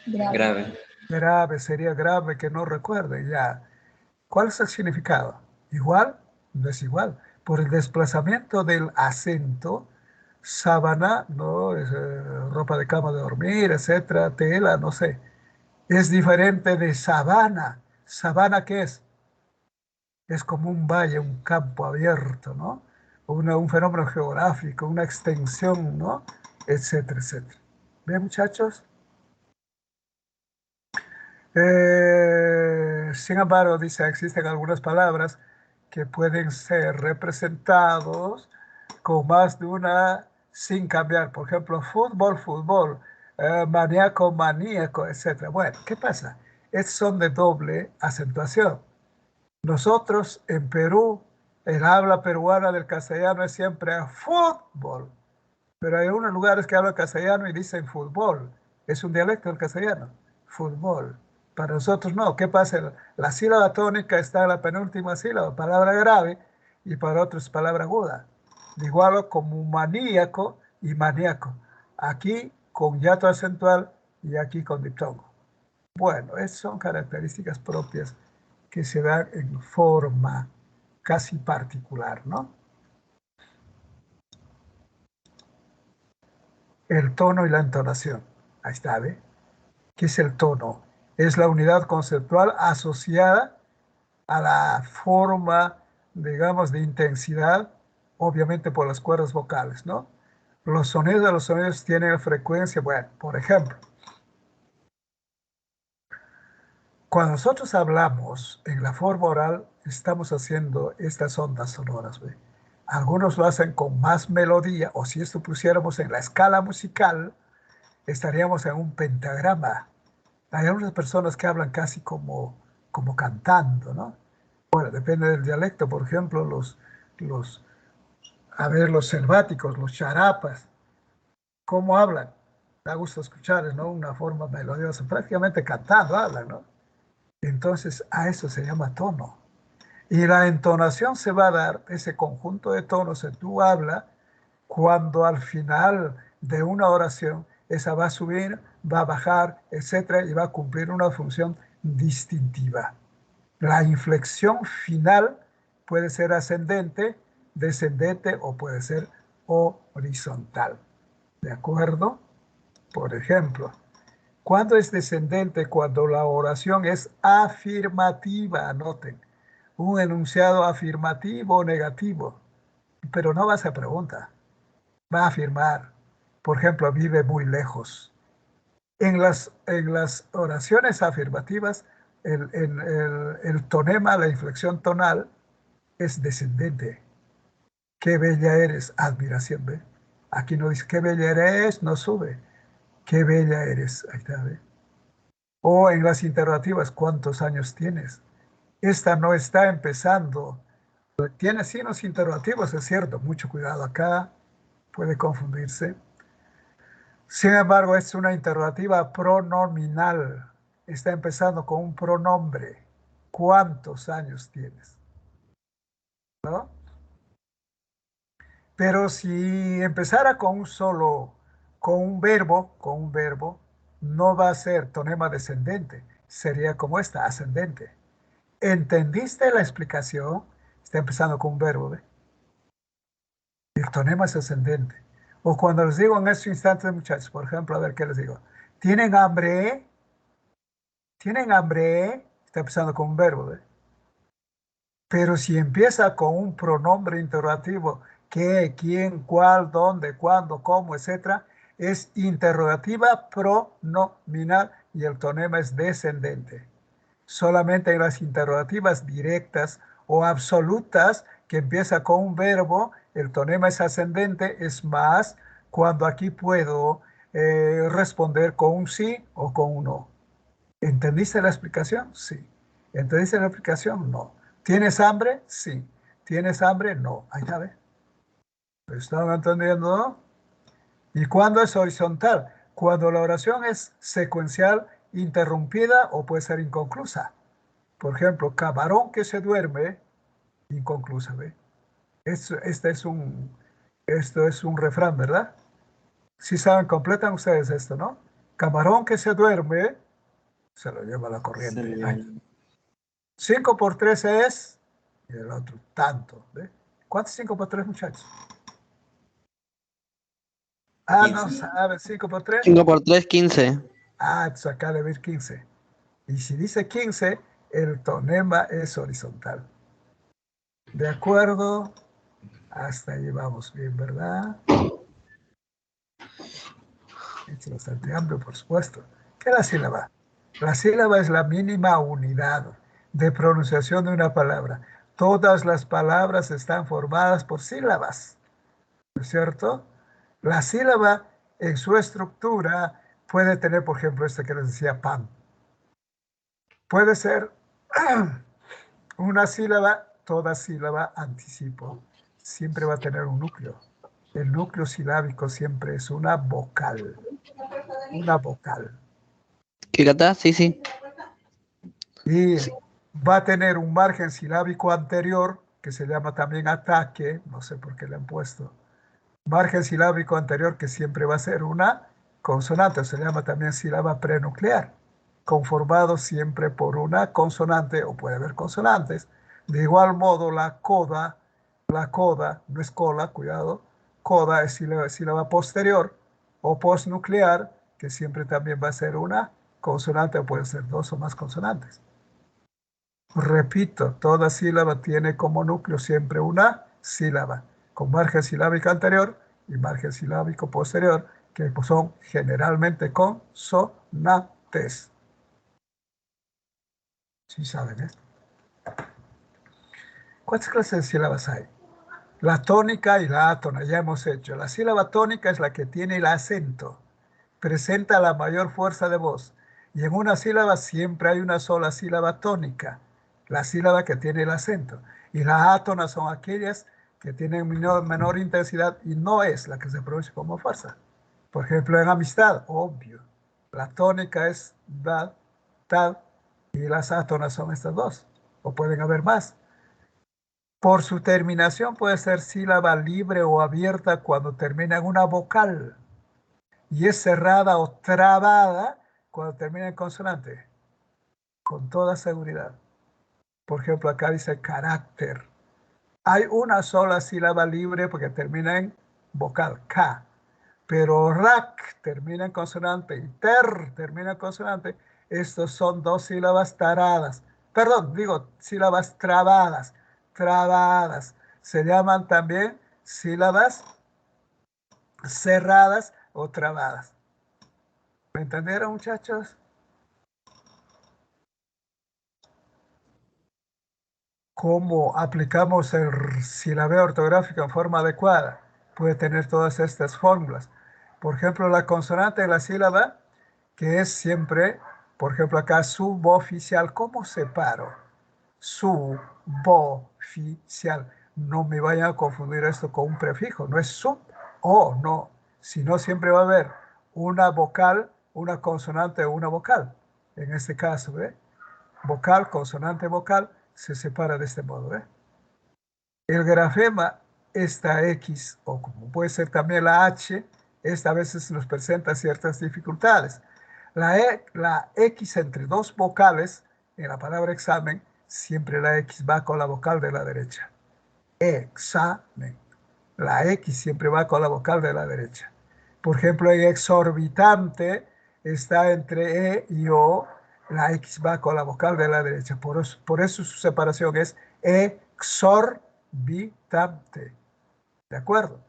Grave. Grave. Grave, sería grave que no recuerden ya. ¿Cuál es el significado? ¿Igual? No es igual. Por el desplazamiento del acento, sábana, ¿no? Es, ropa de cama de dormir, etcétera, tela, no sé. Es diferente de sabana. ¿Sabana qué es? Es como un valle, un campo abierto, ¿no? Un fenómeno geográfico, una extensión, ¿no? Etcétera, etcétera. ¿Ven, muchachos? Sin embargo, dice, existen algunas palabras que pueden ser representados con más de una sin cambiar. Por ejemplo, fútbol, fútbol, maníaco, maníaco, etc. Bueno, ¿qué pasa? Estos son de doble acentuación. Nosotros en Perú, el habla peruana del castellano es siempre fútbol, pero hay unos lugares que hablan castellano y dicen fútbol. Es un dialecto del castellano, fútbol. Para nosotros no. ¿Qué pasa? La sílaba tónica está en la penúltima sílaba, palabra grave, y para otros es palabra aguda. Igual como maníaco y maníaco. Aquí con hiato acentual y aquí con diptongo. Bueno, esas son características propias que se dan en forma casi particular, ¿no? El tono y la entonación. Ahí está, ¿ve? ¿Qué es el tono? Es la unidad conceptual asociada a la forma, digamos, de intensidad, obviamente por las cuerdas vocales, ¿no? Los sonidos tienen frecuencia, bueno, por ejemplo, cuando nosotros hablamos en la forma oral, estamos haciendo estas ondas sonoras, ¿ve? Algunos lo hacen con más melodía, o si esto pusiéramos en la escala musical, estaríamos en un pentagrama. Hay algunas personas que hablan casi como como cantando, ¿no? Bueno, depende del dialecto, por ejemplo, los selváticos, los charapas, ¿cómo hablan? Da gusto escuchar, ¿no? Una forma melodiosa, prácticamente cantando hablan, ¿no? Entonces, a eso se llama tono. Y la entonación se va a dar, ese conjunto de tonos que tú hablas, cuando al final de una oración, esa va a subir, va a bajar, etcétera, y va a cumplir una función distintiva. La inflexión final puede ser ascendente, descendente o puede ser horizontal. ¿De acuerdo? Por ejemplo, ¿cuándo es descendente? Cuando la oración es afirmativa, anoten. Un enunciado afirmativo o negativo, pero no va a ser pregunta, va a afirmar. Por ejemplo, vive muy lejos. En las oraciones afirmativas, el tonema, la inflexión tonal, es descendente. Qué bella eres, admiración, ¿ve? Aquí no dice qué bella eres, no sube. Qué bella eres, ahí está, ¿ve? O en las interrogativas, ¿cuántos años tienes? Esta no está empezando. Tiene signos interrogativos, es cierto, mucho cuidado acá, puede confundirse. Sin embargo, es una interrogativa pronominal. Está empezando con un pronombre. ¿Cuántos años tienes? ¿No? Pero si empezara con un verbo, no va a ser tonema descendente. Sería como esta, ascendente. ¿Entendiste la explicación? Está empezando con un verbo, ¿ve? El tonema es ascendente. O cuando les digo en estos instantes, muchachos, por ejemplo, a ver qué les digo. ¿Tienen hambre? ¿Tienen hambre? Está empezando con un verbo, ¿ve? Pero si empieza con un pronombre interrogativo, qué, quién, cuál, dónde, cuándo, cómo, etcétera, es interrogativa pronominal y el tonema es descendente. Solamente en las interrogativas directas o absolutas que empieza con un verbo, el tonema es ascendente, es más, cuando aquí puedo responder con un sí o con un no. ¿Entendiste la explicación? Sí. ¿Entendiste la explicación? No. ¿Tienes hambre? Sí. ¿Tienes hambre? No. Ahí está, ¿ve? ¿Lo están entendiendo? ¿Y cuándo es horizontal? Cuando la oración es secuencial, interrumpida o puede ser inconclusa. Por ejemplo, camarón que se duerme, inconclusa, ¿ve? Esto es un refrán, ¿verdad? Si saben, completan ustedes esto, ¿no? Camarón que se duerme, se lo lleva la corriente. 5 por 3 es, y el otro tanto, ¿ve? ¿Cuánto es 5 por 3, muchachos? Ah, no saben, 5 por 3. 5 por 3, 15. Ah, entonces acá debe ir 15. Y si dice 15, el tonema es horizontal. ¿De acuerdo? Hasta ahí vamos bien, ¿verdad? Es bastante amplio, por supuesto. ¿Qué es la sílaba? La sílaba es la mínima unidad de pronunciación de una palabra. Todas las palabras están formadas por sílabas, ¿no es cierto? La sílaba en su estructura puede tener, por ejemplo, este que les decía, pan. Puede ser una sílaba, toda sílaba anticipo. Siempre va a tener un núcleo. El núcleo silábico siempre es una vocal. Una vocal. ¿Qué cata? Sí, sí. Y va a tener un margen silábico anterior, que se llama también ataque, no sé por qué le han puesto. Margen silábico anterior, que siempre va a ser una consonante, se llama también sílaba prenuclear, conformado siempre por una consonante, o puede haber consonantes. De igual modo, la coda, no es cola, cuidado, coda es sílaba posterior o postnuclear, que siempre también va a ser una consonante, o puede ser dos o más consonantes. Repito, toda sílaba tiene como núcleo siempre una sílaba, con margen silábico anterior y margen silábico posterior, que son generalmente consonantes. ¿Sí saben esto? ¿Cuántas clases de sílabas hay? La tónica y la átona, ya hemos hecho. La sílaba tónica es la que tiene el acento, presenta la mayor fuerza de voz. Y en una sílaba siempre hay una sola sílaba tónica, la sílaba que tiene el acento. Y las átonas son aquellas que tienen menor intensidad y no es la que se pronuncia como fuerza. Por ejemplo, en amistad, obvio, la tónica es da, tal, y las átonas son estas dos, o pueden haber más. Por su terminación puede ser sílaba libre o abierta cuando termina en una vocal, y es cerrada o trabada cuando termina en consonante, con toda seguridad. Por ejemplo, acá dice carácter. Hay una sola sílaba libre porque termina en vocal, K. Pero rac termina en consonante y ter termina en consonante. Estos son dos sílabas taradas. Perdón, digo sílabas trabadas. Trabadas. Se llaman también sílabas cerradas o trabadas. ¿Me entendieron, muchachos? ¿Cómo aplicamos el silabeo ortográfico en forma adecuada? Puede tener todas estas fórmulas. Por ejemplo, la consonante de la sílaba, que es siempre, por ejemplo, acá suboficial. ¿Cómo separo? Suboficial. No me vayan a confundir esto con un prefijo. No es sub o no, sino siempre va a haber una vocal, una consonante o una vocal. En este caso, ¿ve? Vocal, consonante, vocal, se separa de este modo. El grafema, esta X, o como puede ser también la H, esta a veces nos presenta ciertas dificultades. La X entre dos vocales, en la palabra examen, siempre la X va con la vocal de la derecha. Examen. La X siempre va con la vocal de la derecha. Por ejemplo, en exorbitante está entre E y O, la X va con la vocal de la derecha. Por eso su separación es exorbitante. ¿De acuerdo?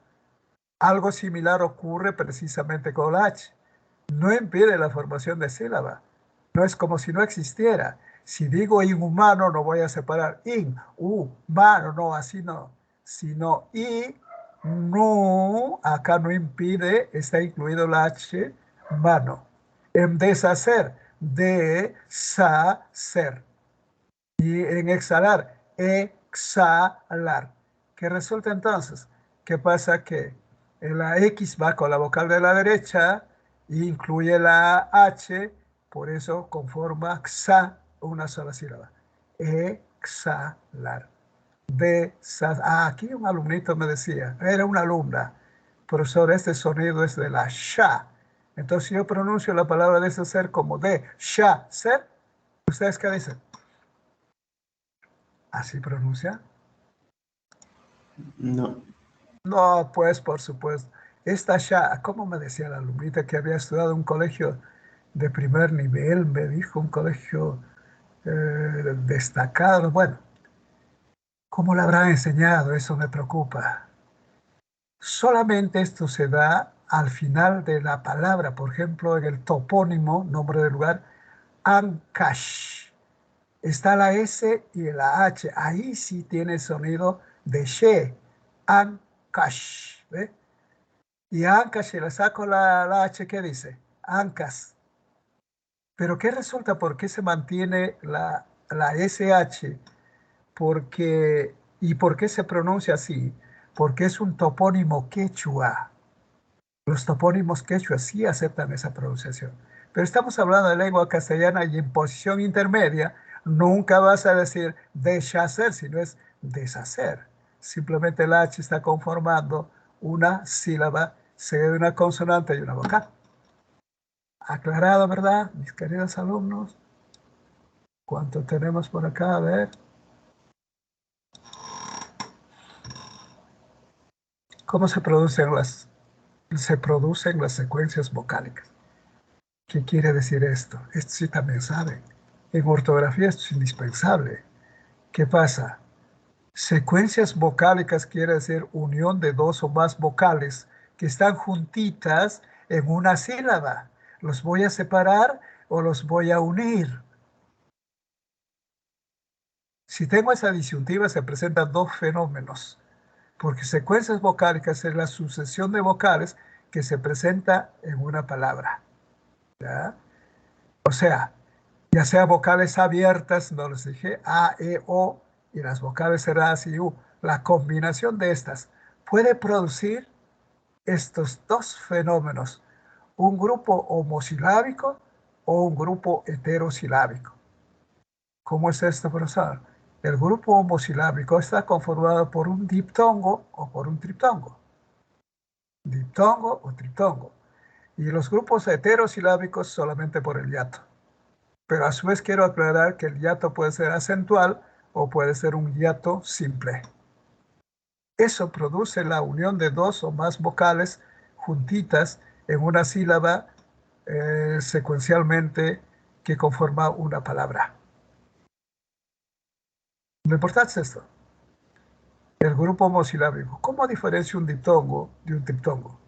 Algo similar ocurre precisamente con la H. No impide la formación de sílaba. No es como si no existiera. Si digo inhumano, no voy a separar humano, no, así no. Sino no, acá no impide, está incluido la H, mano. En deshacer, deshacer. Y en exhalar, exhalar. ¿Qué resulta entonces? ¿Qué pasa? Que la X va con la vocal de la derecha e incluye la H, por eso conforma xa, una sola sílaba. Exhalar. Aquí un alumnito me decía, era una alumna, profesor, este sonido es de la sha. Entonces yo pronuncio la palabra deshacer como de sha, ser. ¿Ustedes qué dicen? ¿Así pronuncia? No. No, pues por supuesto. Esta ya, ¿cómo me decía la alumnita que había estudiado en un colegio de primer nivel? Me dijo un colegio destacado. Bueno, ¿cómo le habrán enseñado? Eso me preocupa. Solamente esto se da al final de la palabra. Por ejemplo, en el topónimo, nombre del lugar, Ancash. Está la S y la H. Ahí sí tiene sonido de she. Ancash. ¿Ve? Y Ancash, si le saco la H, ¿qué dice? Ancas. Pero ¿qué resulta? ¿Por qué se mantiene la SH? Porque, ¿y por qué se pronuncia así? Porque es un topónimo quechua. Los topónimos quechua sí aceptan esa pronunciación. Pero estamos hablando de lengua castellana y en posición intermedia nunca vas a decir deshacer, sino es deshacer. Simplemente la H está conformando una sílaba, seguida de una consonante y una vocal. Aclarado, ¿verdad, mis queridos alumnos? ¿Cuánto tenemos por acá? A ver. ¿Cómo se producen las secuencias vocálicas? ¿Qué quiere decir esto? Esto sí también saben. En ortografía esto es indispensable. ¿Qué pasa? Secuencias vocálicas quiere decir unión de dos o más vocales que están juntitas en una sílaba. ¿Los voy a separar o los voy a unir? Si tengo esa disyuntiva se presentan dos fenómenos, porque secuencias vocálicas es la sucesión de vocales que se presenta en una palabra. ¿Ya? O sea, ya sea vocales abiertas, no les dije, A, E, O, y las vocales cerradas y U. La combinación de estas puede producir estos dos fenómenos, un grupo homosilábico o un grupo heterosilábico. ¿Cómo es esto, profesor? El grupo homosilábico está conformado por un diptongo o por un triptongo. Diptongo o triptongo. Y los grupos heterosilábicos solamente por el hiato. Pero a su vez quiero aclarar que el hiato puede ser acentual o puede ser un hiato simple. Eso produce la unión de dos o más vocales juntitas en una sílaba secuencialmente que conforma una palabra. Lo importante es esto. El grupo homosilábico. ¿Cómo diferencia un diptongo de un triptongo?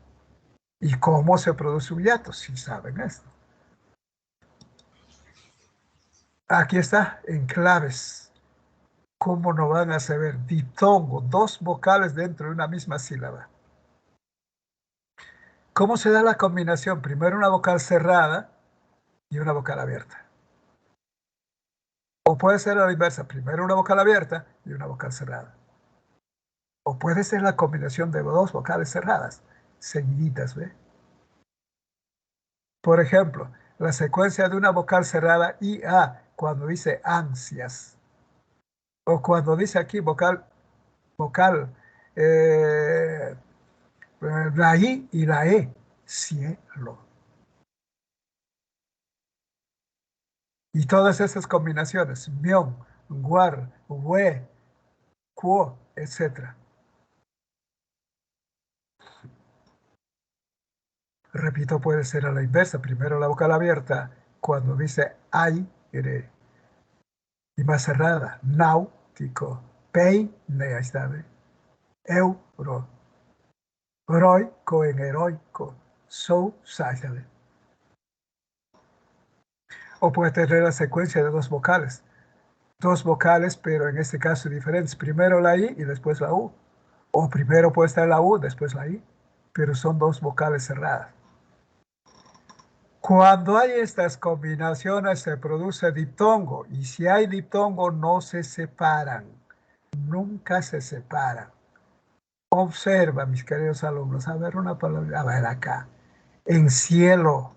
¿Y cómo se produce un hiato? Si saben esto. Aquí está, en claves. ¿Cómo no van a saber? Diptongo, dos vocales dentro de una misma sílaba. ¿Cómo se da la combinación? Primero una vocal cerrada y una vocal abierta. O puede ser a la inversa, primero una vocal abierta y una vocal cerrada. O puede ser la combinación de dos vocales cerradas, seguiditas, ¿ve? Por ejemplo, la secuencia de una vocal cerrada IA cuando dice ansias. O cuando dice aquí vocal, eh, la I y la E, cielo. Y todas esas combinaciones, mion, guar, we, quo, etc. Repito, puede ser a la inversa. Primero la vocal abierta cuando dice aire. Y más cerrada, náutico, peine, ahí está, ¿ve? Euro, heroico en heroico, so, ahí está, ¿ve? O puede tener la secuencia de dos vocales. Dos vocales, pero en este caso diferentes. Primero la I y después la U. O primero puede estar la U, después la I. Pero son dos vocales cerradas. Cuando hay estas combinaciones se produce diptongo. Y si hay diptongo no se separan. Nunca se separan. Observa, mis queridos alumnos. A ver una palabra. A ver acá. En cielo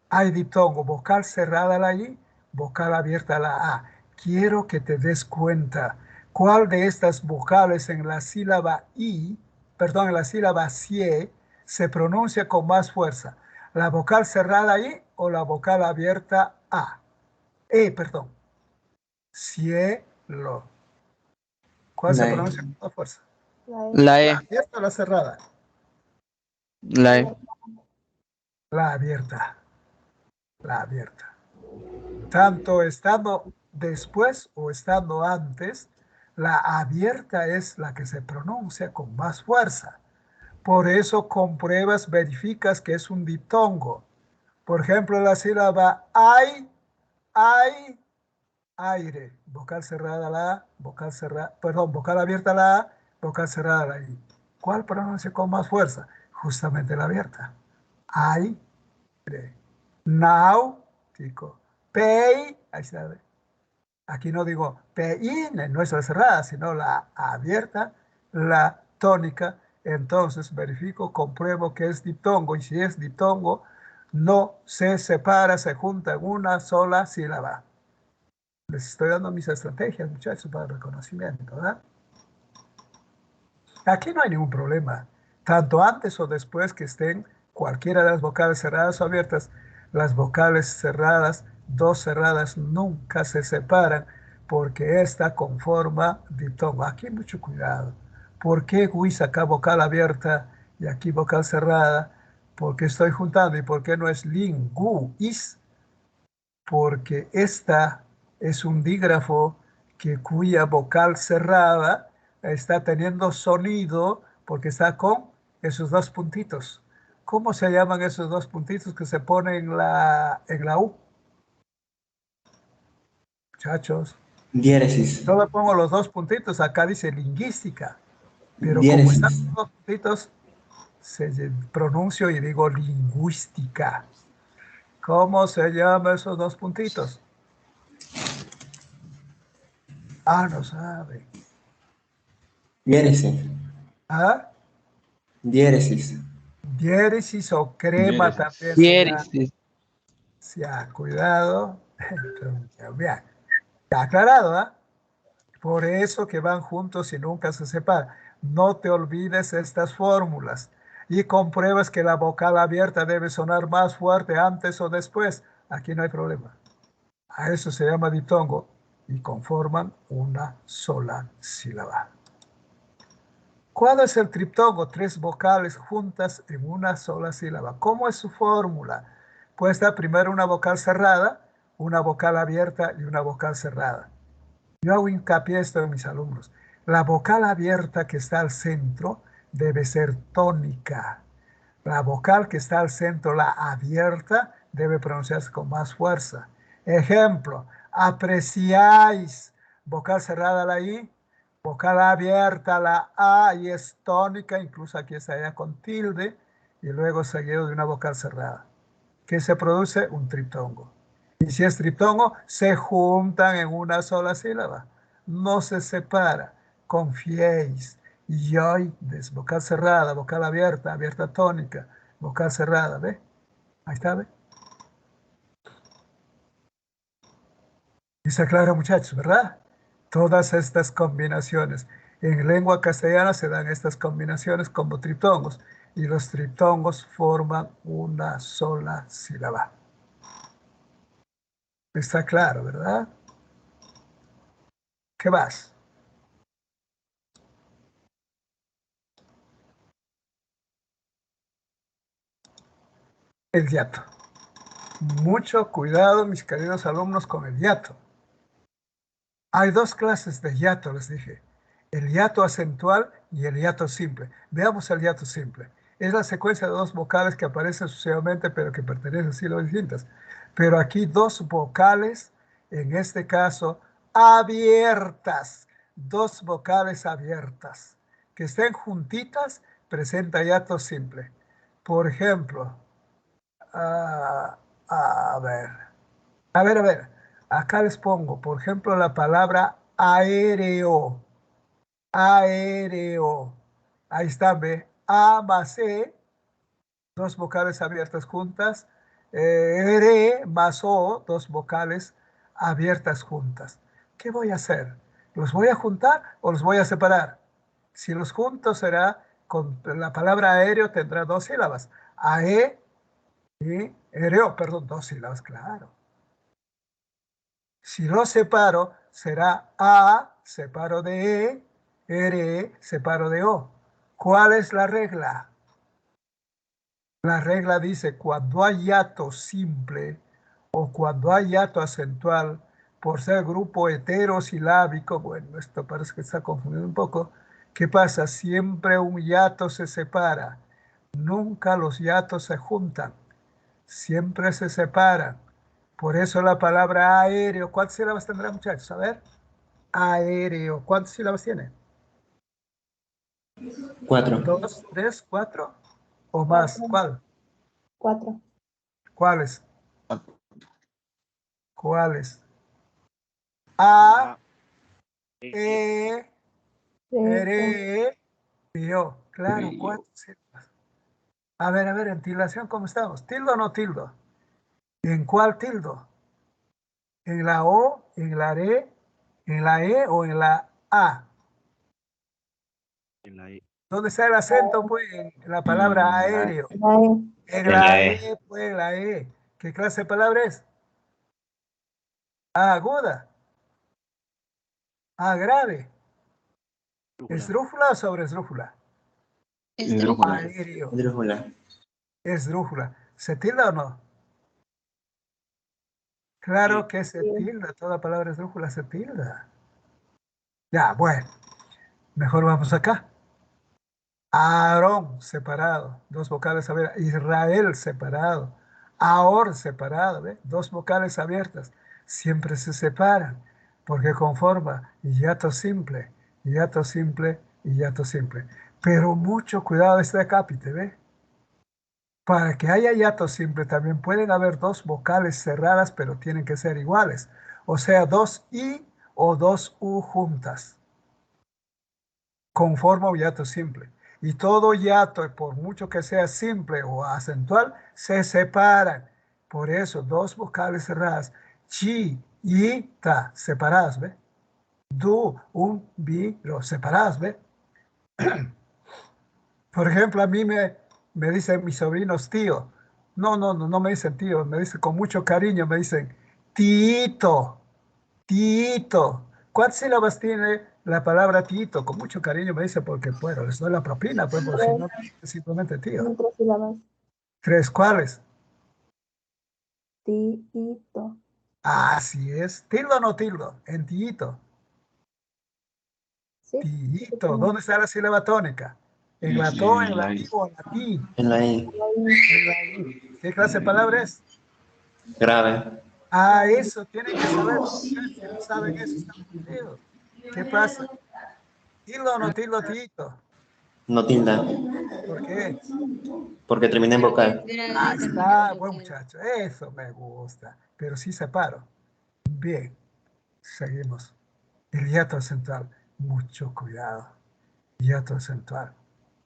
hay diptongo. Vocal cerrada la I, vocal abierta la A. Quiero que te des cuenta cuál de estas vocales en la sílaba I, perdón, en la sílaba CIE, se pronuncia con más fuerza. ¿La vocal cerrada I o la vocal abierta A? Perdón. Cielo. ¿Cuál se La E. pronuncia con más fuerza? La E. La ¿La E. abierta o la cerrada? La E. La abierta. La abierta. Tanto estando después o estando antes, la abierta es la que se pronuncia con más fuerza. Por eso compruebas, verificas que es un diptongo. Por ejemplo, la sílaba ay, aire. Vocal cerrada la A, vocal cerrada, perdón, vocal abierta la A, vocal cerrada la I. ¿Cuál pronuncia con más fuerza? Justamente la abierta. Aire. Náutico. Pei, ahí está. Aquí no digo peine, no es la cerrada, sino la abierta, la tónica. Entonces verifico, compruebo que es diptongo. Y si es diptongo, no se separa, se junta en una sola sílaba. Les estoy dando mis estrategias, muchachos, para el reconocimiento, ¿verdad? Aquí no hay ningún problema. Tanto antes o después que estén cualquiera de las vocales cerradas o abiertas, las vocales cerradas, dos cerradas, nunca se separan porque esta conforma diptongo. Aquí mucho cuidado. ¿Por qué Guis acá vocal abierta y aquí vocal cerrada? ¿Por qué estoy juntando? ¿Y por qué no es linguis? Porque esta es un dígrafo cuya vocal cerrada está teniendo sonido porque está con esos dos puntitos. ¿Cómo se llaman esos dos puntitos que se ponen en la U? Muchachos, Diéresis. yo le pongo los dos puntitos, acá dice lingüística, pero como están Diéresis. los dos puntitos, se pronuncio y digo lingüística. ¿Cómo se llaman esos dos puntitos? Ah, no sabe. Diéresis. ¿Ah? Diéresis. Diéresis o crema Diéresis. también se llama. Diéresis. Ya, cuidado. Bien. Ya aclarado, ¿ah? Por eso que van juntos y nunca se separan. No te olvides estas fórmulas y compruebas que la vocal abierta debe sonar más fuerte antes o después. Aquí no hay problema. A eso se llama diptongo y conforman una sola sílaba. ¿Cuál es el triptongo? Tres vocales juntas en una sola sílaba. ¿Cómo es su fórmula? Pues da primero una vocal cerrada, una vocal abierta y una vocal cerrada. Yo hago hincapié esto en mis alumnos. La vocal abierta que está al centro debe ser tónica. La vocal que está al centro, la abierta, debe pronunciarse con más fuerza. Ejemplo, apreciáis. Vocal cerrada la I, vocal abierta la A y es tónica, incluso aquí está ya con tilde y luego seguido de una vocal cerrada. ¿Qué se produce? Un triptongo. Y si es triptongo, se juntan en una sola sílaba. No se separa. Confiéis. Yoides, vocal cerrada, vocal abierta, abierta tónica, vocal cerrada, ¿ve? Ahí está, ¿ve? Está claro, muchachos, ¿verdad? Todas estas combinaciones. En lengua castellana se dan estas combinaciones como triptongos y los triptongos forman una sola sílaba. Está claro, ¿verdad? ¿Qué más? El hiato. Mucho cuidado, mis queridos alumnos, con el hiato. Hay dos clases de hiato, les dije. El hiato acentual y el hiato simple. Veamos el hiato simple. Es la secuencia de dos vocales que aparecen sucesivamente, pero que pertenecen a sílabas distintas. Pero aquí dos vocales, en este caso, abiertas. Dos vocales abiertas. Que estén juntitas, presenta hiato simple. Por ejemplo, a ver. A ver. Acá les pongo, por ejemplo, la palabra aéreo. Aéreo. Ahí está, ve. A más E, dos vocales abiertas juntas. R más O, dos vocales abiertas juntas. ¿Qué voy a hacer? ¿Los voy a juntar o los voy a separar? Si los junto será, con la palabra aéreo tendrá dos sílabas. AE y aéreo, perdón, dos sílabas, claro. Si lo separo, será A, separo de E, R, separo de O. ¿Cuál es la regla? La regla dice, cuando hay hiato simple o cuando hay hiato acentual, por ser grupo heterosilábico, bueno, esto parece que está confundiendo un poco, ¿qué pasa? Siempre un hiato se separa, nunca los hiatos se juntan, siempre se separan. Por eso la palabra aéreo, ¿cuántas sílabas tendrá, muchachos? A ver, aéreo, ¿cuántas sílabas tiene? 4. ¿Dos, tres, cuatro o más? ¿Cuál? Cuatro. ¿Cuáles? ¿Cuáles? A, E, R, y O. Claro, cuatro sílabas. A ver, en tildación, ¿cómo estamos? ¿Tildo o no tildo? ¿En cuál tildo? ¿En la O, en la R, en la E o en la A? ¿Dónde está el acento, pues? En la palabra aéreo. La E. En la E, pues, en la E. ¿Qué clase de palabra es? A aguda. A grave. ¿Esdrújula o sobresdrújula? Esdrújula. Aéreo. Esdrújula. Esdrújula. ¿Se tilda o no? Claro que se tilda. Toda palabra esdrújula se tilda. Ya, bueno. Mejor vamos acá. Aarón separado. Dos vocales abiertas. Israel separado. Ahor separado. ¿Ve? Dos vocales abiertas. Siempre se separan porque conforma hiato simple, hiato simple y hiato simple. Pero mucho cuidado este acápite, ¿ve? Para que haya hiato simple también pueden haber dos vocales cerradas, pero tienen que ser iguales. O sea, dos I o dos U juntas. Conforma un hiato simple. Y todo hiato, por mucho que sea simple o acentual, se separan. Por eso, dos vocales cerradas, chi y ta, separadas, ¿ve? Du, un, bi, lo separadas, ¿ve? Por ejemplo, a mí me dicen mis sobrinos tío. No me dicen tío, me dicen con mucho cariño, me dicen tito, tito. ¿Cuántas sílabas tiene la palabra tito? Con mucho cariño me dicen porque, bueno, les doy la propina, pues, por si no, simplemente tío. Tiene 3 sílabas. ¿Tres cuáles? Tito. Así es. ¿Tildo o no tildo? En tito. ¿Sí? Tito. ¿Dónde está la sílaba tónica? ¿En la to, en la i o en la ti? En la I. En la i. ¿Qué clase de palabra es? Grave. Ah, eso tienen que saber. Ustedes si no saben eso, están perdidos. ¿Qué pasa? ¿Tildo o no tildo, tito? No tilda. ¿Por qué? Porque termina en Porque es vocal. grave Ahí y termina en está, buen vocal. muchacho. Eso me gusta. Pero sí separo. Bien, seguimos. El hiato central. Mucho cuidado. Hiato central.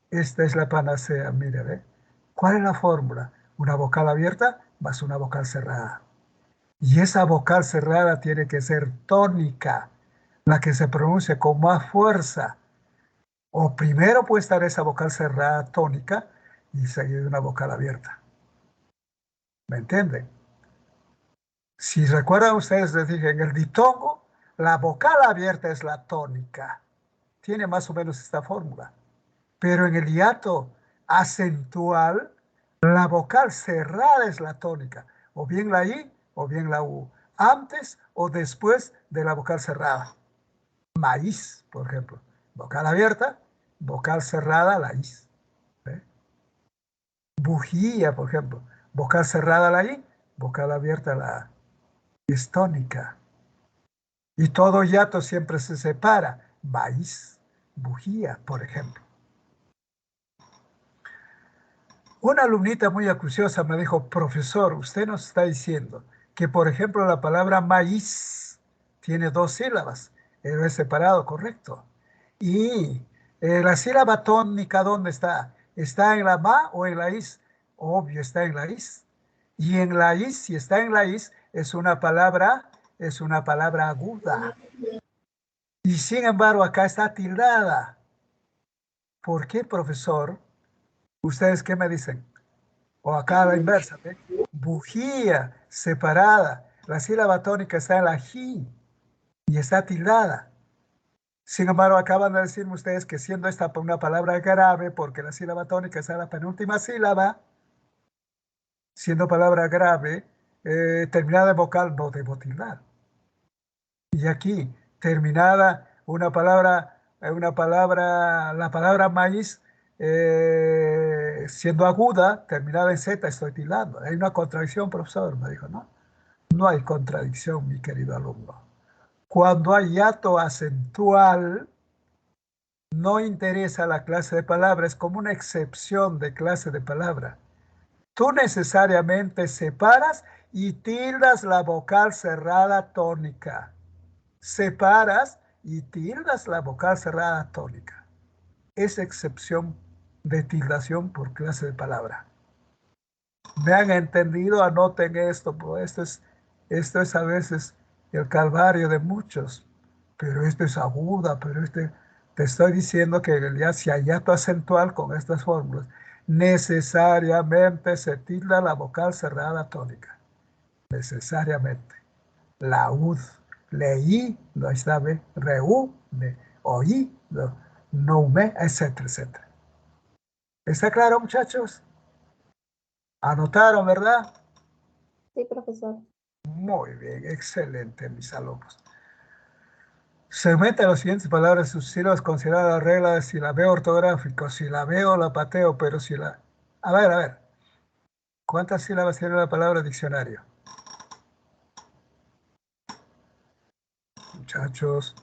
Esta es la panacea, mire, ¿ve? ¿Cuál es la fórmula? Una vocal abierta más una vocal cerrada. Y esa vocal cerrada tiene que ser tónica, la que se pronuncia con más fuerza. O primero puede estar esa vocal cerrada tónica y seguida una vocal abierta. ¿Me entienden? Si recuerdan ustedes, les dije, en el diptongo, la vocal abierta es la tónica. Tiene más o menos esta fórmula. Pero en el hiato acentual, la vocal cerrada es la tónica. O bien la I o bien la U. Antes o después de la vocal cerrada. Maíz, por ejemplo. Vocal abierta, vocal cerrada, la I. ¿Ve? Bujía, por ejemplo. Vocal cerrada, la I, vocal abierta, la A. Es tónica. Y todo hiato siempre se separa. Maíz, bujía, por ejemplo. Una alumnita muy acuciosa me dijo, profesor, usted nos está diciendo que, por ejemplo, la palabra maíz tiene dos sílabas, pero es separado, correcto. Y la sílaba tónica, ¿dónde está? ¿Está en la ma o en la is? Obvio, está en la is. Y en la is, si está en la is, es una palabra aguda. Y sin embargo, acá está tildada. ¿Por qué, profesor? ¿Ustedes qué me dicen? O acá a la inversa, ¿ve? Bujía, separada. La sílaba tónica está en la ji y está tildada. Sin embargo, acaban de decirme ustedes que siendo esta una palabra grave, porque la sílaba tónica está en la penúltima sílaba, siendo palabra grave, terminada en vocal, no debo tildar. Y aquí, terminada la palabra maíz, siendo aguda, terminada en Z, estoy tildando. Hay una contradicción, profesor, me dijo, no. No hay contradicción, mi querido alumno. Cuando hay hiato acentual, no interesa la clase de palabra, es como una excepción de clase de palabra. Tú necesariamente separas y tildas la vocal cerrada tónica. Separas y tildas la vocal cerrada tónica. Es excepción de tildación por clase de palabra. ¿Me han entendido? Anoten esto, pues esto es a veces el calvario de muchos. Pero esto es aguda, pero te estoy diciendo que ya si hay hiato acentual con estas fórmulas, necesariamente se tilda la vocal cerrada tónica. Necesariamente. Laúd, leí, no está bien, reú, oí, no me, etcétera, etcétera. ¿Está claro, muchachos? Anotaron, ¿verdad? Sí, profesor. Muy bien, excelente, mis alumnos. Se meten las siguientes palabras, sus sílabas consideradas la regla de silabeo ortográfico, silabeo la pateo, pero si la... A ver, ¿cuántas sílabas tiene la palabra diccionario? Muchachos,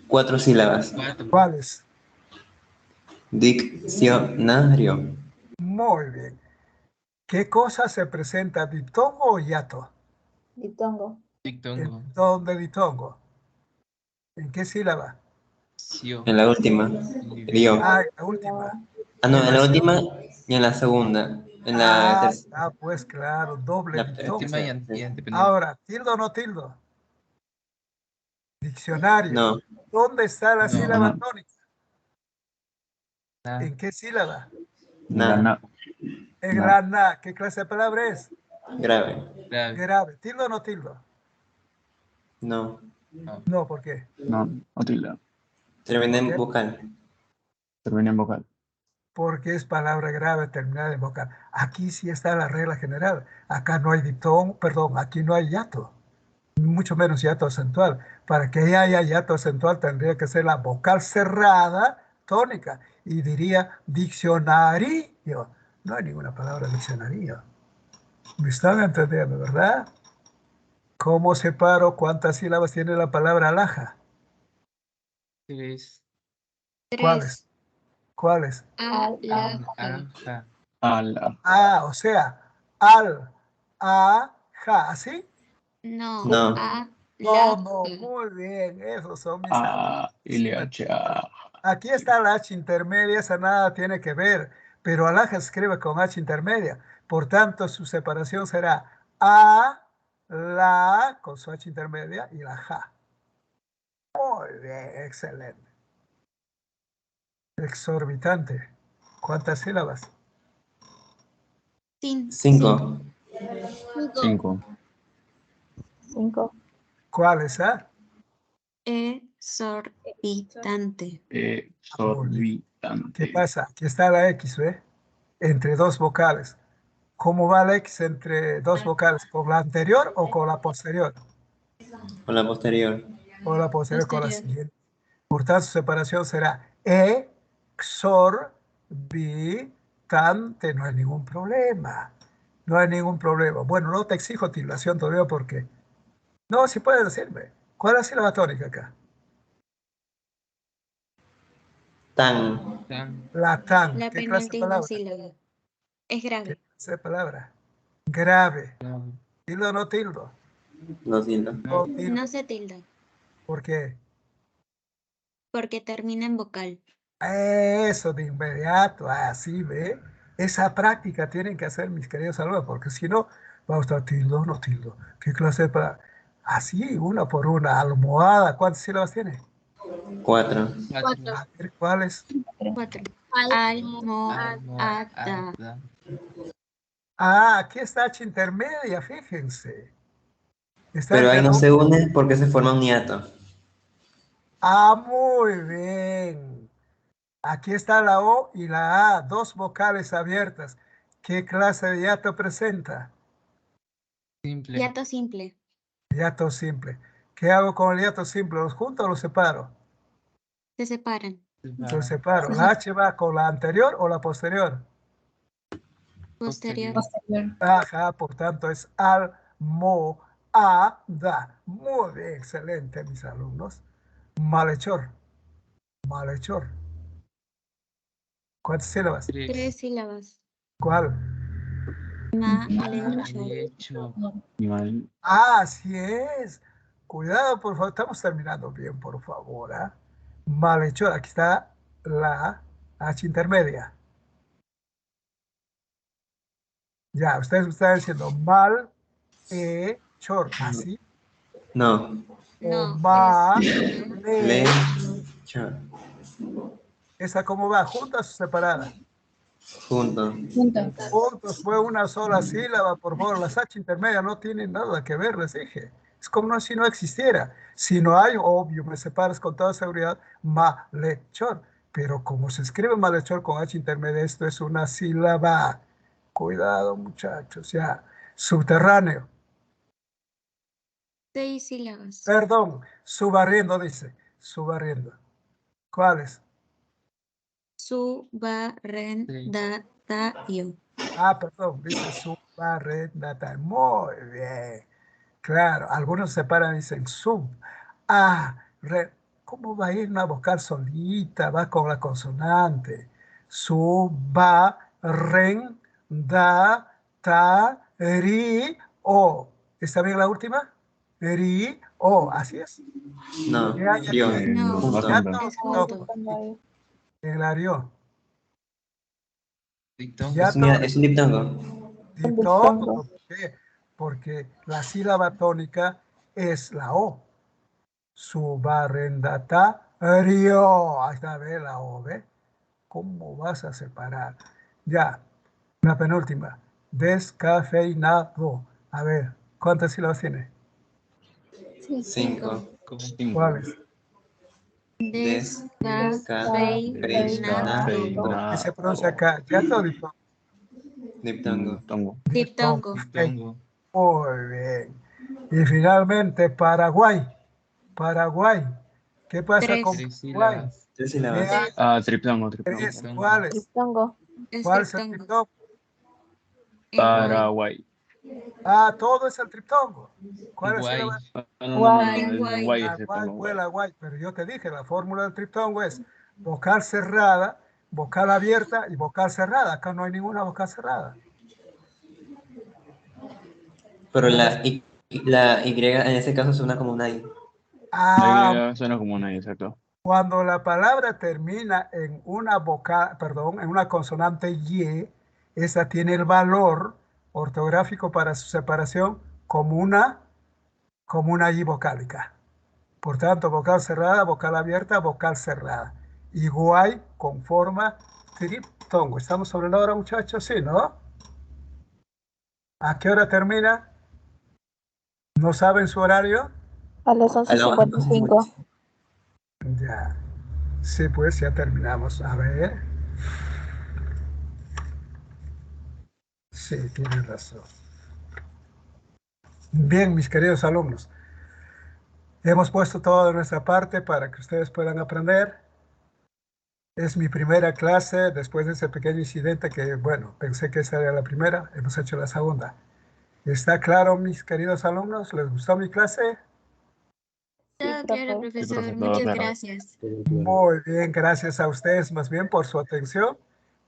4 sílabas. ¿cuáles? Diccionario. Muy bien. ¿Qué cosa se presenta, diptongo o hiato? Diptongo. El Dictongo. diptongo de diptongo. ¿En qué sílaba? Sio. En la última. Río. Ah, en la última. Ah, no, En en la la última y en la segunda. En la tercera. pues claro, doble diptongo. Última y Sí. antepenúltima. Ahora, ¿tildo o no tildo? Diccionario. No, ¿Dónde está la No. sílaba Ajá. tónica? Na. ¿En qué sílaba? nada. Na. En Na. la na. ¿Qué clase de palabra es? Grave. Grave. Grave. ¿Tildo o no tildo? No. No. No, ¿por qué? No. No tilde. Termina ¿Por en qué? vocal. Termina en vocal. Porque es palabra grave terminada en vocal. Aquí sí está la regla general. Acá no hay diptongo, perdón, aquí no hay hiato. Mucho menos hiato acentual. Para que haya hiato acentual tendría que ser la vocal cerrada tónica. Y diría diccionario. No hay ninguna palabra diccionario. ¿Me están entendiendo, verdad? ¿Cómo separo cuántas sílabas tiene la palabra alhaja? 3. ¿Cuáles? 3. ¿Cuáles? Anja. Ala. Ah, o sea, al, a, ja, ¿así? No. No. No, muy bien, esos son mis alumnos. A. Iliacha. Aquí está la H intermedia, esa nada tiene que ver, pero alhaja se escribe con H intermedia, por tanto su separación será a, la, con su H intermedia, y la ja. Muy bien, excelente. Exorbitante. ¿Cuántas sílabas? 5. 5. 5. ¿Cuáles, ah? Exorbitante. Exorbitante. ¿Qué pasa? Aquí está la X, ¿ve? Entre dos vocales. ¿Cómo va la X entre dos vocales? ¿Con la anterior o con la posterior? Con la posterior. Con la posterior, con la Posterior. siguiente. Por tanto, su separación será exorbitante. No hay ningún problema. No hay ningún problema. Bueno, no te exijo tildación todavía porque... No, si puedes decirme. ¿Cuál es la sílaba tónica acá? Tan. Tan. La tan. La ¿Qué clase de penúltima palabra? sílaba. Es ¿Qué grave. clase de palabra? Grave. No. ¿Tildo o no tildo? No tildo. No No. tildo. No se tilda, ¿Por qué? porque termina en vocal. Eso de inmediato, así ve. Esa práctica tienen que hacer mis queridos alumnos, porque si no, vamos a estar tildo, no tildo. ¿Qué clase de palabra? Así, una por una, almohada. ¿Cuántas sílabas tiene? 4. 4. A ver, ¿cuáles? 4. Almohada. Almohada. Ah, aquí está H intermedia, fíjense. Está Pero ahí entre no dos. se une porque se forma un hiato. Ah, muy bien. Aquí está la O y la A, dos vocales abiertas. ¿Qué clase de hiato presenta? Simple. Hiato simple. Hiato simple. ¿Qué hago con el hiato simple? ¿Los junto o los separo? Se separan. Los separo. ¿La H va con la anterior o la posterior? Posterior. Ajá, por tanto es almohada. Muy bien, excelente, mis alumnos. Malhechor, malhechor. ¿Cuántas sílabas? 3. 3 sílabas. ¿Cuál? Malhechor. Hecho. Mal. Ah, así es. Cuidado, por favor. Estamos terminando bien, por favor. ¿Ah? Malhechor. Aquí está la H intermedia. Ya, ustedes me están diciendo malhechor. Así. No. O No, Le. malhechor. Cho. ¿Esa cómo va? ¿Juntas o separadas? Junto. Juntos fue una sola sílaba, por favor. Las H intermedias no tienen nada que ver, les dije. Es como si no existiera. Si no hay, obvio, me separas con toda seguridad, malhechor. Pero como se escribe malhechor con H intermedia, esto es una sílaba. Cuidado, muchachos, ya. Subterráneo. 6 sílabas. Perdón, subarriendo, dice. Subarriendo. ¿Cuáles? Subarrendatario. Ah, perdón, dice subarrendatario. Muy bien. Claro, algunos separan y dicen sub. Ah, ¿cómo va a ir una vocal solita? Va con la consonante. su, ba, ren, da, ta, ri, o. ¿Está bien la última? Ri, o, así es. No, ¿Qué hay aquí? río. No, Punto. Bastante. es junto. El ario. Dictongo. Ya Es un diptongo. diptongo. ¿Por qué? Porque la sílaba tónica es la O. Subarrendata río. Ahí está, ve la O, ¿ve? ¿Cómo vas a separar? Ya, la penúltima. Descafeinado. A ver, ¿cuántas sílabas tiene? 5. ¿Cuáles? Descafeinado. ¿Qué se pronuncia acá? ¿Ya todo diptongo? Diptongo. Diptongo. Diptongo. Muy bien. Y finalmente, Paraguay. Paraguay. ¿Qué pasa 3. con 3 Paraguay? sílabas. 3 sílabas. Triptongo. Tres. Diptongo. ¿Cuáles? Diptongo. Es ¿Cuál es el diptongo. triptongo? Igual. Paraguay. Ah, todo es el triptongo. ¿Cuál es Guay. El guay es el triptongo. guay? La guay. Pero yo te dije, la fórmula del triptongo es vocal cerrada, vocal abierta y vocal cerrada. Acá no hay ninguna vocal cerrada. Pero la Y en ese caso suena como una I. Ah, Suena como una I, exacto. cuando la palabra termina en una vocal, perdón, en una consonante Y, esa tiene el valor ortográfico para su separación como una I vocálica. Por tanto, vocal cerrada, vocal abierta, vocal cerrada. Y guay con forma triptongo. ¿Estamos sobre la hora, muchachos? Sí, ¿no? ¿A qué hora termina? ¿No saben su horario? A las A la 11:55. Ya. Sí, pues ya terminamos. A ver. Sí, tienen razón. Bien, mis queridos alumnos. Hemos puesto todo de nuestra parte para que ustedes puedan aprender. Es mi primera clase después de ese pequeño incidente que, bueno, pensé que esa era la primera. Hemos hecho la segunda. ¿Está claro, mis queridos alumnos? ¿Les gustó mi clase? Todo claro, profesor. profesor, Muchas claro. gracias. Muy bien, gracias a ustedes más bien por su atención.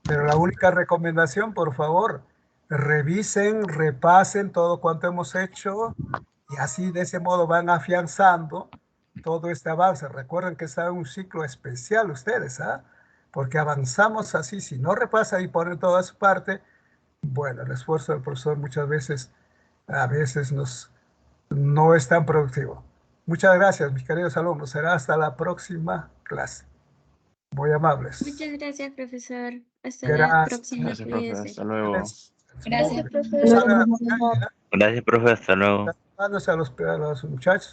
Pero la única recomendación, por favor, revisen, repasen todo cuanto hemos hecho y así de ese modo van afianzando todo este avance. Recuerden que está en un ciclo especial ustedes, ¿ah? Porque avanzamos así. Si no repasan y ponen toda su parte, bueno, el esfuerzo del profesor muchas veces, a veces no es tan productivo. Muchas gracias, mis queridos alumnos. Será hasta la próxima clase. Muy amables. Muchas gracias, profesor. Hasta la Gracias. próxima. Gracias, profe. Cuídese. Hasta luego. Gracias, Un saludo Profesor. a Gracias, profe. Hasta luego. los muchachos.